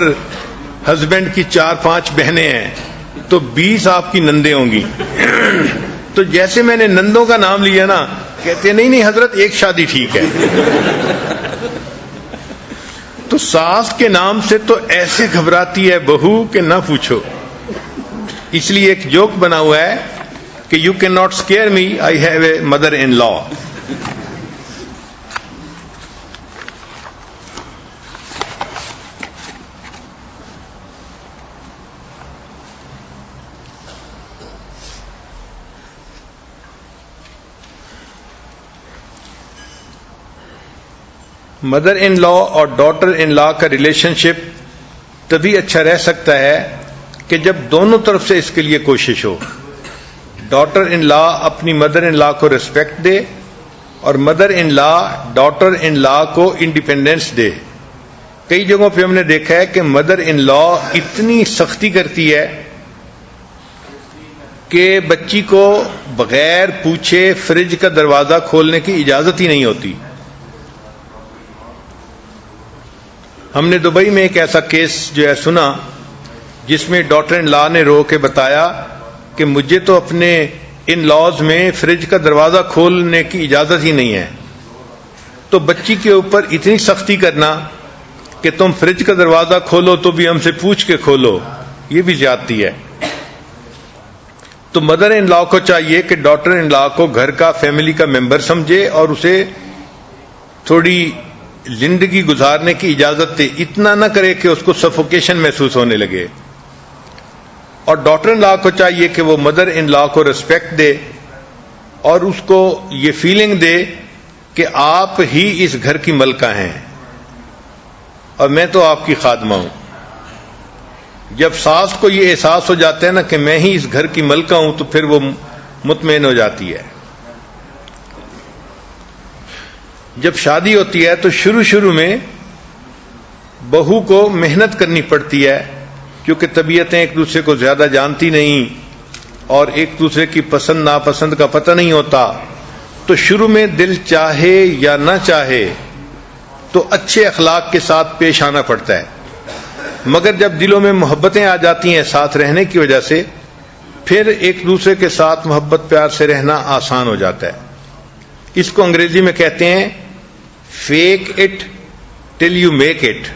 ہسبینڈ کی 4-5 بہنیں ہیں تو 20 آپ کی نندیں ہوں گی۔ تو جیسے میں نے نندوں کا نام لیا نا، کہتے نہیں حضرت 1 شادی ٹھیک ہے۔ تو ساس کے نام سے تو ایسے گھبراتی ہے بہو کہ نہ پوچھو۔ اس لیے ایک جوک بنا ہوا ہے کہ you cannot scare me, I have a mother in law. Mother in law اور ڈاٹر ان لا کا ریلیشن شپ تبھی اچھا رہ سکتا ہے کہ جب دونوں طرف سے اس کے لیے کوشش ہو۔ ڈاٹر ان لا اپنی مدر ان لا کو ریسپیکٹ دے اور mother in law daughter in law کو انڈیپینڈنس دے۔ کئی جگہوں پہ ہم نے دیکھا ہے کہ مدر ان لا اتنی سختی کرتی ہے کہ بچی کو بغیر پوچھے فریج کا دروازہ کھولنے کی اجازت ہی نہیں ہوتی۔ ہم نے دبئی میں ایک ایسا کیس جو ہے سنا جس میں ڈاٹر ان لا نے رو کے بتایا کہ مجھے تو اپنے ان لاز میں فریج کا دروازہ کھولنے کی اجازت ہی نہیں ہے، تو بچی کے اوپر اتنی سختی کرنا کہ تم فریج کا دروازہ کھولو تو بھی ہم سے پوچھ کے کھولو، یہ بھی زیادتی ہے۔ تو مدر ان لا کو چاہیے کہ ڈاٹر ان لا کو گھر کا فیملی کا ممبر سمجھے اور اسے تھوڑی زندگی گزارنے کی اجازت دے، اتنا نہ کرے کہ اس کو سفوکیشن محسوس ہونے لگے۔ اور ڈاٹر ان لا کو چاہیے کہ وہ مدر ان لا کو ریسپیکٹ دے اور اس کو یہ فیلنگ دے کہ آپ ہی اس گھر کی ملکہ ہیں اور میں تو آپ کی خادمہ ہوں۔ جب ساس کو یہ احساس ہو جاتا ہے نا کہ میں ہی اس گھر کی ملکہ ہوں تو پھر وہ مطمئن ہو جاتی ہے۔ جب شادی ہوتی ہے تو شروع میں بہو کو محنت کرنی پڑتی ہے کیونکہ طبیعتیں ایک دوسرے کو زیادہ جانتی نہیں اور ایک دوسرے کی پسند ناپسند کا پتہ نہیں ہوتا، تو شروع میں دل چاہے یا نہ چاہے تو اچھے اخلاق کے ساتھ پیش آنا پڑتا ہے، مگر جب دلوں میں محبتیں آ جاتی ہیں ساتھ رہنے کی وجہ سے، پھر ایک دوسرے کے ساتھ محبت پیار سے رہنا آسان ہو جاتا ہے۔ اس کو انگریزی میں کہتے ہیں fake it till you make it,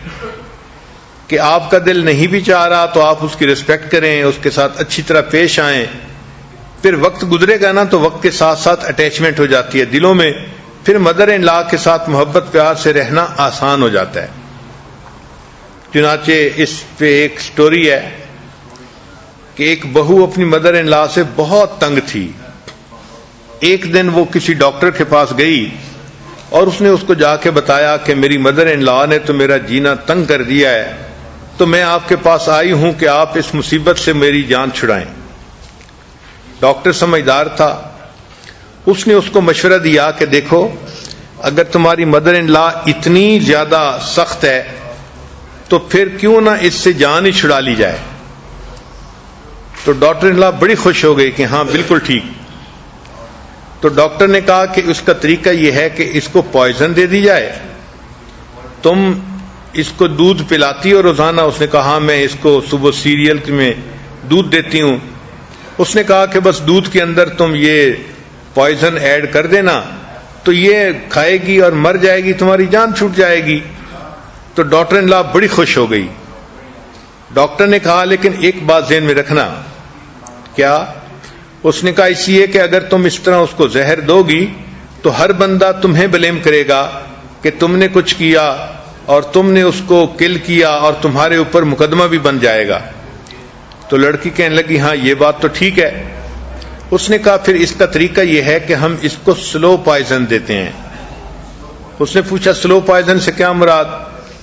کہ آپ کا دل نہیں بھی چاہ رہا تو آپ اس کی ریسپیکٹ کریں، اس کے ساتھ اچھی طرح پیش آئیں، پھر وقت گزرے گا نا تو وقت کے ساتھ ساتھ اٹیچمنٹ ہو جاتی ہے دلوں میں، پھر مدر ان لا کے ساتھ محبت پیار سے رہنا آسان ہو جاتا ہے۔ چنانچہ اس پہ ایک سٹوری ہے کہ ایک بہو اپنی مدر ان لا سے بہت تنگ تھی۔ ایک دن وہ کسی ڈاکٹر کے پاس گئی اور اس نے اس کو جا کے بتایا کہ میری مدر ان لا نے تو میرا جینا تنگ کر دیا ہے، تو میں آپ کے پاس آئی ہوں کہ آپ اس مصیبت سے میری جان چھڑائیں۔ ڈاکٹر سمجھدار تھا، اس نے اس کو مشورہ دیا کہ دیکھو اگر تمہاری مدر ان لا اتنی زیادہ سخت ہے تو پھر کیوں نہ اس سے جان ہی چھڑا لی جائے۔ تو ڈاکٹر ان لا بڑی خوش ہو گئی کہ ہاں بالکل ٹھیک۔ تو ڈاکٹر نے کہا کہ اس کا طریقہ یہ ہے کہ اس کو پوائزن دے دی جائے، تم اس کو دودھ پلاتی ہو روزانہ؟ اس نے کہا ہاں میں اس کو صبح سیریل میں دودھ دیتی ہوں۔ اس نے کہا کہ بس دودھ کے اندر تم یہ پوائزن ایڈ کر دینا تو یہ کھائے گی اور مر جائے گی، تمہاری جان چھوٹ جائے گی۔ تو ڈاکٹر ان لا بڑی خوش ہو گئی۔ ڈاکٹر نے کہا لیکن ایک بات ذہن میں رکھنا۔ کیا؟ اس نے کہا اس لیے کہ اگر تم اس طرح اس کو زہر دو گی تو ہر بندہ تمہیں بلیم کرے گا کہ تم نے کچھ کیا اور تم نے اس کو کل کیا اور تمہارے اوپر مقدمہ بھی بن جائے گا۔ تو لڑکی کہنے لگی ہاں یہ بات تو ٹھیک ہے۔ اس نے کہا پھر اس کا طریقہ یہ ہے کہ ہم اس کو سلو پوائزن دیتے ہیں۔ اس نے پوچھا سلو پوائزن سے کیا مراد؟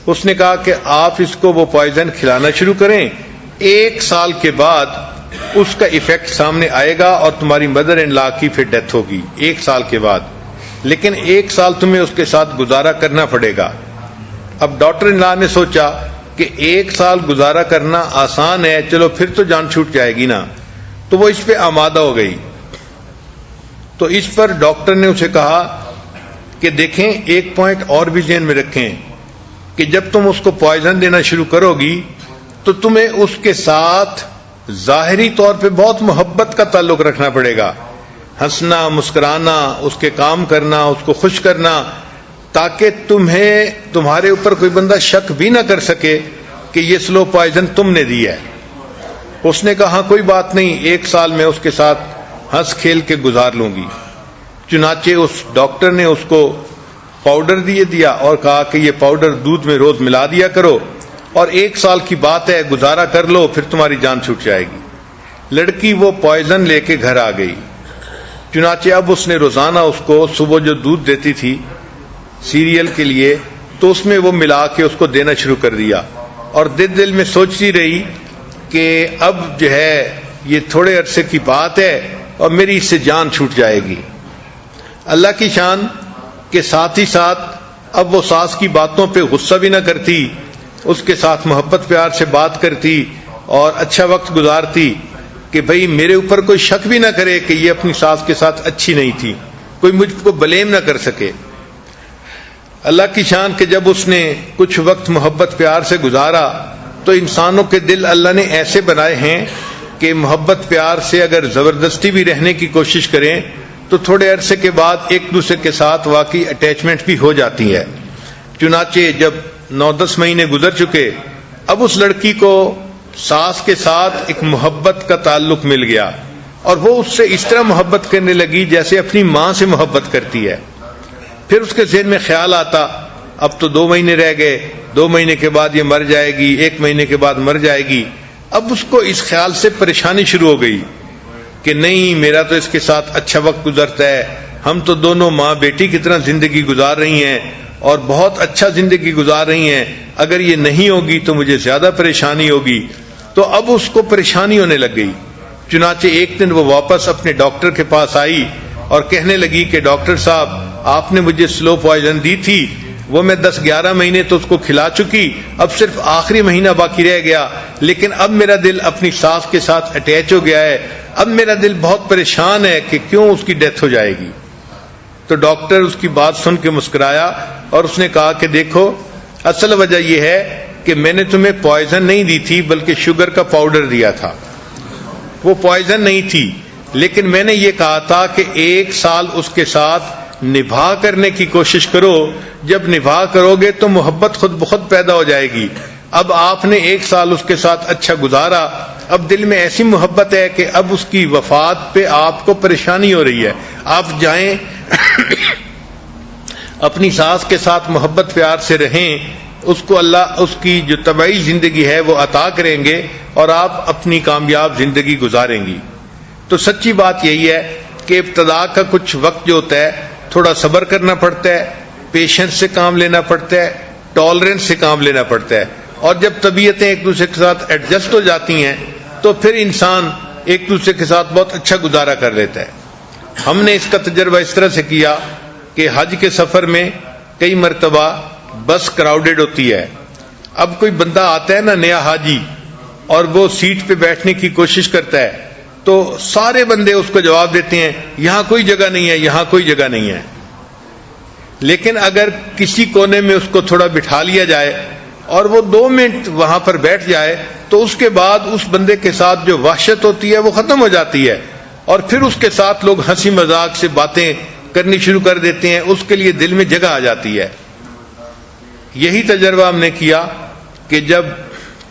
اس نے کہا کہ آپ اس کو وہ پوائزن کھلانا شروع کریں، 1 سال کے بعد اس کا ایفیکٹ سامنے آئے گا اور تمہاری مدر ان لا کی پھر ڈیتھ ہوگی 1 سال کے بعد، لیکن 1 سال تمہیں اس کے ساتھ گزارا کرنا پڑے گا۔ اب ڈاکٹر ان لا نے سوچا کہ 1 سال گزارا کرنا آسان ہے، چلو پھر تو جان چھوٹ جائے گی نا، تو وہ اس پہ آمادہ ہو گئی۔ تو اس پر ڈاکٹر نے اسے کہا کہ دیکھیں ایک پوائنٹ اور بھی ذہن میں رکھیں کہ جب تم اس کو پوائزن دینا شروع کرو گی تو تمہیں اس کے ساتھ ظاہری طور پہ بہت محبت کا تعلق رکھنا پڑے گا، ہنسنا، مسکرانا، اس کے کام کرنا، اس کو خوش کرنا، تاکہ تمہارے اوپر کوئی بندہ شک بھی نہ کر سکے کہ یہ سلو پوائزن تم نے دی ہے۔ اس نے کہا کوئی بات نہیں، 1 سال میں اس کے ساتھ ہنس کھیل کے گزار لوں گی۔ چنانچہ اس ڈاکٹر نے اس کو پاؤڈر دیا اور کہا کہ یہ پاؤڈر دودھ میں روز ملا دیا کرو اور 1 سال کی بات ہے، گزارا کر لو، پھر تمہاری جان چھوٹ جائے گی۔ لڑکی وہ پوائزن لے کے گھر آ گئی۔ چنانچہ اب اس نے روزانہ اس کو صبح جو دودھ دیتی تھی سیریل کے لیے تو اس میں وہ ملا کے اس کو دینا شروع کر دیا، اور دل میں سوچتی رہی کہ اب جو ہے یہ تھوڑے عرصے کی بات ہے اور میری اس سے جان چھوٹ جائے گی۔ اللہ کی شان کے ساتھ ہی ساتھ اب وہ ساس کی باتوں پہ غصہ بھی نہ کرتی، اس کے ساتھ محبت پیار سے بات کرتی اور اچھا وقت گزارتی کہ بھئی میرے اوپر کوئی شک بھی نہ کرے کہ یہ اپنی ساس کے ساتھ اچھی نہیں تھی، کوئی مجھ کو بلیم نہ کر سکے۔ اللہ کی شان کہ جب اس نے کچھ وقت محبت پیار سے گزارا تو انسانوں کے دل اللہ نے ایسے بنائے ہیں کہ محبت پیار سے اگر زبردستی بھی رہنے کی کوشش کریں تو تھوڑے عرصے کے بعد ایک دوسرے کے ساتھ واقعی اٹیچمنٹ بھی ہو جاتی ہے۔ چنانچہ جب 9-10 مہینے گزر چکے، اب اس لڑکی کو ساس کے ساتھ ایک محبت کا تعلق مل گیا اور وہ اس سے اس طرح محبت کرنے لگی جیسے اپنی ماں سے محبت کرتی ہے۔ پھر اس کے ذہن میں خیال آتا اب تو 2 مہینے رہ گئے، 2 مہینے کے بعد یہ مر جائے گی، 1 مہینے کے بعد مر جائے گی۔ اب اس کو اس خیال سے پریشانی شروع ہو گئی کہ نہیں میرا تو اس کے ساتھ اچھا وقت گزرتا ہے، ہم تو دونوں ماں بیٹی کی طرح زندگی گزار رہی ہیں اور بہت اچھا زندگی گزار رہی ہیں، اگر یہ نہیں ہوگی تو مجھے زیادہ پریشانی ہوگی۔ تو اب اس کو پریشانی ہونے لگ گئی۔ چنانچہ ایک دن وہ واپس اپنے ڈاکٹر کے پاس آئی اور کہنے لگی کہ ڈاکٹر صاحب آپ نے مجھے سلو پوائزن دی تھی، وہ میں 10-11 مہینے تو اس کو کھلا چکی، اب صرف آخری مہینہ باقی رہ گیا، لیکن اب میرا دل اپنی ساس کے ساتھ اٹیچ ہو گیا ہے، اب میرا دل بہت پریشان ہے کہ کیوں اس کی ڈیتھ ہو جائے گی۔ تو ڈاکٹر اس کی بات سن کے مسکرایا اور اس نے کہا کہ دیکھو اصل وجہ یہ ہے کہ میں نے تمہیں پوائزن نہیں دی تھی بلکہ شوگر کا پاؤڈر دیا تھا، وہ پوائزن نہیں تھی، لیکن میں نے یہ کہا تھا کہ 1 سال اس کے ساتھ نبھا کرنے کی کوشش کرو، جب نبھا کرو گے تو محبت خود بخود پیدا ہو جائے گی۔ اب آپ نے 1 سال اس کے ساتھ اچھا گزارا، اب دل میں ایسی محبت ہے کہ اب اس کی وفات پہ آپ کو پریشانی ہو رہی ہے، آپ جائیں اپنی ساس کے ساتھ محبت پیار سے رہیں، اس کو اللہ اس کی جو طبعی زندگی ہے وہ عطا کریں گے اور آپ اپنی کامیاب زندگی گزاریں گی۔ تو سچی بات یہی ہے کہ ابتدا کا کچھ وقت جو ہوتا ہے تھوڑا صبر کرنا پڑتا ہے، پیشنس سے کام لینا پڑتا ہے، ٹالرنس سے کام لینا پڑتا ہے، اور جب طبیعتیں ایک دوسرے کے ساتھ ایڈجسٹ ہو جاتی ہیں تو پھر انسان ایک دوسرے کے ساتھ بہت اچھا گزارا کر لیتا ہے۔ ہم نے اس کا تجربہ اس طرح سے کیا کہ حج کے سفر میں کئی مرتبہ بس کراؤڈڈ ہوتی ہے۔ اب کوئی بندہ آتا ہے نا نیا حاجی، اور وہ سیٹ پہ بیٹھنے کی کوشش کرتا ہے تو سارے بندے اس کو جواب دیتے ہیں یہاں کوئی جگہ نہیں ہے، یہاں کوئی جگہ نہیں ہے۔ لیکن اگر کسی کونے میں اس کو تھوڑا بٹھا لیا جائے اور وہ 2 منٹ وہاں پر بیٹھ جائے تو اس کے بعد اس بندے کے ساتھ جو وحشت ہوتی ہے وہ ختم ہو جاتی ہے، اور پھر اس کے ساتھ لوگ ہنسی مذاق سے باتیں کرنی شروع کر دیتے ہیں، اس کے لیے دل میں جگہ آ جاتی ہے۔ یہی تجربہ ہم نے کیا کہ جب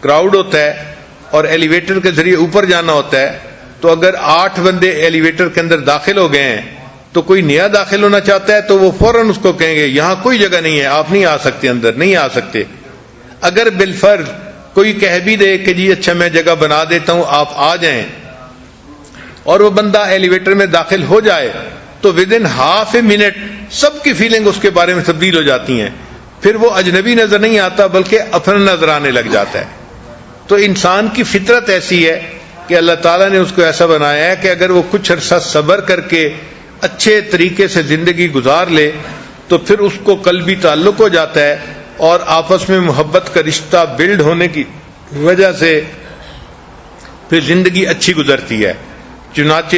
کراؤڈ ہوتا ہے اور ایلیویٹر کے ذریعے اوپر جانا ہوتا ہے تو اگر 8 بندے ایلیویٹر کے اندر داخل ہو گئے ہیں تو کوئی نیا داخل ہونا چاہتا ہے تو وہ فوراً اس کو کہیں گے یہاں کوئی جگہ نہیں ہے، آپ نہیں آ سکتے، اندر نہیں آ سکتے۔ اگر بالفرض کوئی کہہ بھی دے کہ جی اچھا میں جگہ بنا دیتا ہوں آپ آ جائیں، اور وہ بندہ ایلیویٹر میں داخل ہو جائے تو ودن ہاف اے منٹ سب کی فیلنگ اس کے بارے میں تبدیل ہو جاتی ہیں، پھر وہ اجنبی نظر نہیں آتا بلکہ اپنا نظر آنے لگ جاتا ہے۔ تو انسان کی فطرت ایسی ہے کہ اللہ تعالیٰ نے اس کو ایسا بنایا ہے کہ اگر وہ کچھ عرصہ صبر کر کے اچھے طریقے سے زندگی گزار لے تو پھر اس کو قلبی تعلق ہو جاتا ہے، اور آپس میں محبت کا رشتہ بلڈ ہونے کی وجہ سے پھر زندگی اچھی گزرتی ہے۔ چنانچہ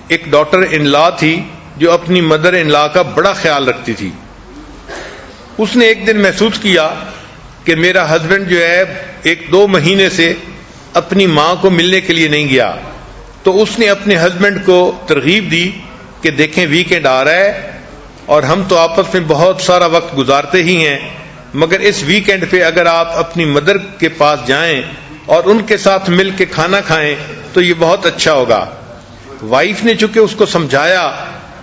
ایک ڈاٹر ان لا تھی جو اپنی مدر ان لا کا بڑا خیال رکھتی تھی۔ اس نے ایک دن محسوس کیا کہ میرا ہسبینڈ جو ہے 1-2 مہینے سے اپنی ماں کو ملنے کے لیے نہیں گیا، تو اس نے اپنے ہسبینڈ کو ترغیب دی کہ دیکھیں ویکینڈ آ رہا ہے اور ہم تو آپس میں بہت سارا وقت گزارتے ہی ہیں، مگر اس ویکینڈ پہ اگر آپ اپنی مدر کے پاس جائیں اور ان کے ساتھ مل کے کھانا کھائیں تو یہ بہت اچھا ہوگا۔ وائف نے چونکہ اس کو سمجھایا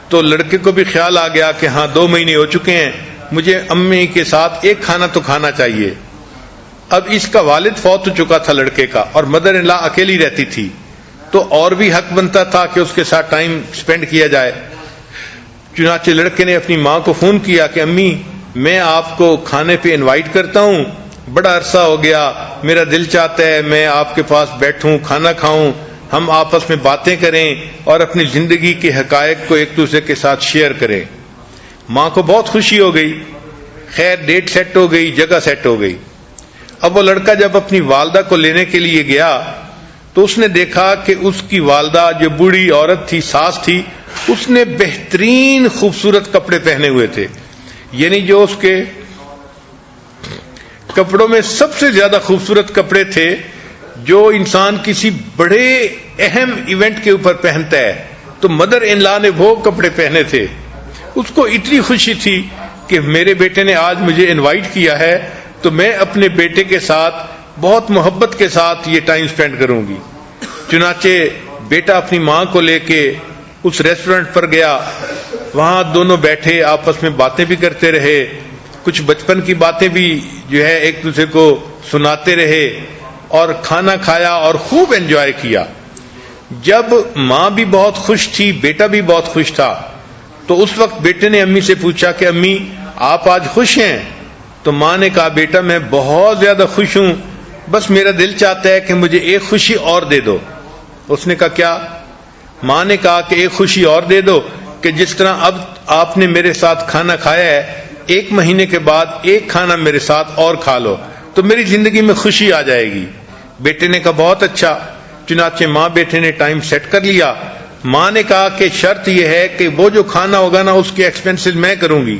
تو لڑکے کو بھی خیال آ گیا کہ ہاں 2 مہینے ہو چکے ہیں، مجھے امی کے ساتھ ایک کھانا تو کھانا چاہیے۔ اب اس کا والد فوت ہو چکا تھا لڑکے کا، اور مدر ان لا اکیلی رہتی تھی، تو اور بھی حق بنتا تھا کہ اس کے ساتھ ٹائم سپینڈ کیا جائے۔ چنانچہ لڑکے نے اپنی ماں کو فون کیا کہ امی میں آپ کو کھانے پہ انوائٹ کرتا ہوں، بڑا عرصہ ہو گیا، میرا دل چاہتا ہے میں آپ کے پاس بیٹھوں، کھانا کھاؤں، ہم آپس میں باتیں کریں اور اپنی زندگی کے حقائق کو ایک دوسرے کے ساتھ شیئر کریں۔ ماں کو بہت خوشی ہو گئی، خیر ڈیٹ سیٹ ہو گئی، جگہ سیٹ ہو گئی۔ اب وہ لڑکا جب اپنی والدہ کو لینے کے لیے گیا تو اس نے دیکھا کہ اس کی والدہ جو بوڑھی عورت تھی، ساس تھی، اس نے بہترین خوبصورت کپڑے پہنے ہوئے تھے، یعنی جو اس کے کپڑوں میں سب سے زیادہ خوبصورت کپڑے تھے جو انسان کسی بڑے اہم ایونٹ کے اوپر پہنتا ہے، تو مدر ان لا نے وہ کپڑے پہنے تھے۔ اس کو اتنی خوشی تھی کہ میرے بیٹے نے آج مجھے انوائٹ کیا ہے تو میں اپنے بیٹے کے ساتھ بہت محبت کے ساتھ یہ ٹائم سپینڈ کروں گی۔ چنانچہ بیٹا اپنی ماں کو لے کے اس ریسٹورنٹ پر گیا، وہاں دونوں بیٹھے آپس میں باتیں بھی کرتے رہے، کچھ بچپن کی باتیں بھی جو ہے ایک دوسرے کو سناتے رہے، اور کھانا کھایا اور خوب انجوائے کیا۔ جب ماں بھی بہت خوش تھی، بیٹا بھی بہت خوش تھا، تو اس وقت بیٹے نے امی سے پوچھا کہ امی آپ آج خوش ہیں؟ تو ماں نے کہا بیٹا میں بہت زیادہ خوش ہوں، بس میرا دل چاہتا ہے کہ مجھے ایک خوشی اور دے دو۔ اس نے کہا کیا؟ ماں نے کہا کہ ایک خوشی اور دے دو کہ جس طرح اب آپ نے میرے ساتھ کھانا کھایا ہے، 1 مہینے کے بعد ایک کھانا میرے ساتھ اور کھا لو تو میری زندگی میں خوشی آ جائے گی۔ بیٹے نے کہا بہت اچھا۔ چنانچہ ماں بیٹے نے ٹائم سیٹ کر لیا۔ ماں نے کہا کہ شرط یہ ہے کہ وہ جو کھانا ہوگا نا اس کے ایکسپینسز میں کروں گی۔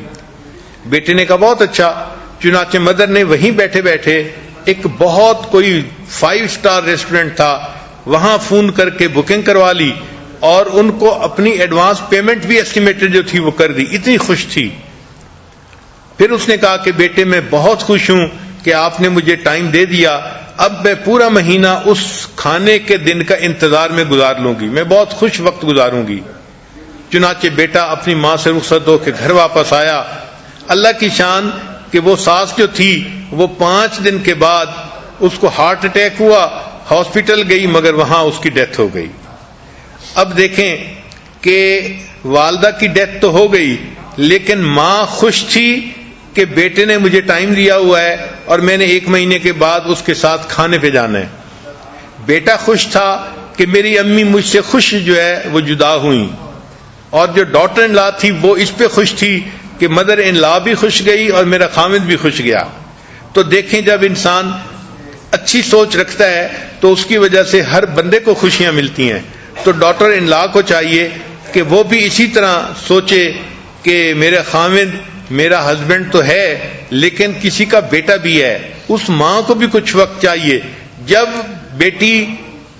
بیٹے نے کہا بہت اچھا۔ چنانچہ مدر نے وہیں بیٹھے بیٹھے ایک بہت کوئی 5 اسٹار ریسٹورنٹ تھا، وہاں فون کر کے بکنگ کروا لی اور ان کو اپنی ایڈوانس پیمنٹ بھی ایسٹیمیٹڈ جو تھی وہ کر دی، اتنی خوش تھی۔ پھر اس نے کہا کہ بیٹے میں بہت خوش ہوں کہ آپ نے مجھے ٹائم دے دیا، اب میں پورا مہینہ اس کھانے کے دن کا انتظار میں گزار لوں گی، میں بہت خوش وقت گزاروں گی۔ چنانچہ بیٹا اپنی ماں سے رخصت ہو کے گھر واپس آیا۔ اللہ کی شان کہ وہ ساس جو تھی وہ 5 دن کے بعد اس کو ہارٹ اٹیک ہوا، ہاسپٹل گئی، مگر وہاں اس کی ڈیتھ ہو گئی۔ اب دیکھیں کہ والدہ کی ڈیتھ تو ہو گئی، لیکن ماں خوش تھی کہ بیٹے نے مجھے ٹائم دیا ہوا ہے اور میں نے 1 مہینے کے بعد اس کے ساتھ کھانے پہ جانا ہے. بیٹا خوش تھا کہ میری امی مجھ سے خوش جو ہے وہ جدا ہوئیں. اور جو ڈاٹر ان لا تھی وہ اس پہ خوش تھی کہ مدر ان لا بھی خوش گئی اور میرا خامد بھی خوش گیا. تو دیکھیں جب انسان اچھی سوچ رکھتا ہے تو اس کی وجہ سے ہر بندے کو خوشیاں ملتی ہیں. تو ڈاٹر ان لا کو چاہیے کہ وہ بھی اسی طرح سوچے کہ میرا خامد میرا ہسبینڈ تو ہے لیکن کسی کا بیٹا بھی ہے. اس ماں کو بھی کچھ وقت چاہیے جب بیٹی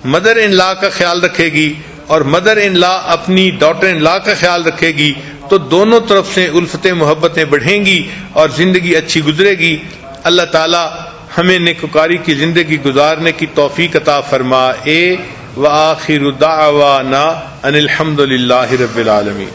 مدر ان لا کا خیال رکھے گی اور مدر ان لا اپنی ڈاٹر ان لا کا خیال رکھے گی تو دونوں طرف سے الفتیں محبتیں بڑھیں گی اور زندگی اچھی گزرے گی. اللہ تعالی ہمیں نیکوکاری کی زندگی گزارنے کی توفیق عطا فرمائے. وآخر دعوانا ان الحمد للہ رب العالمین.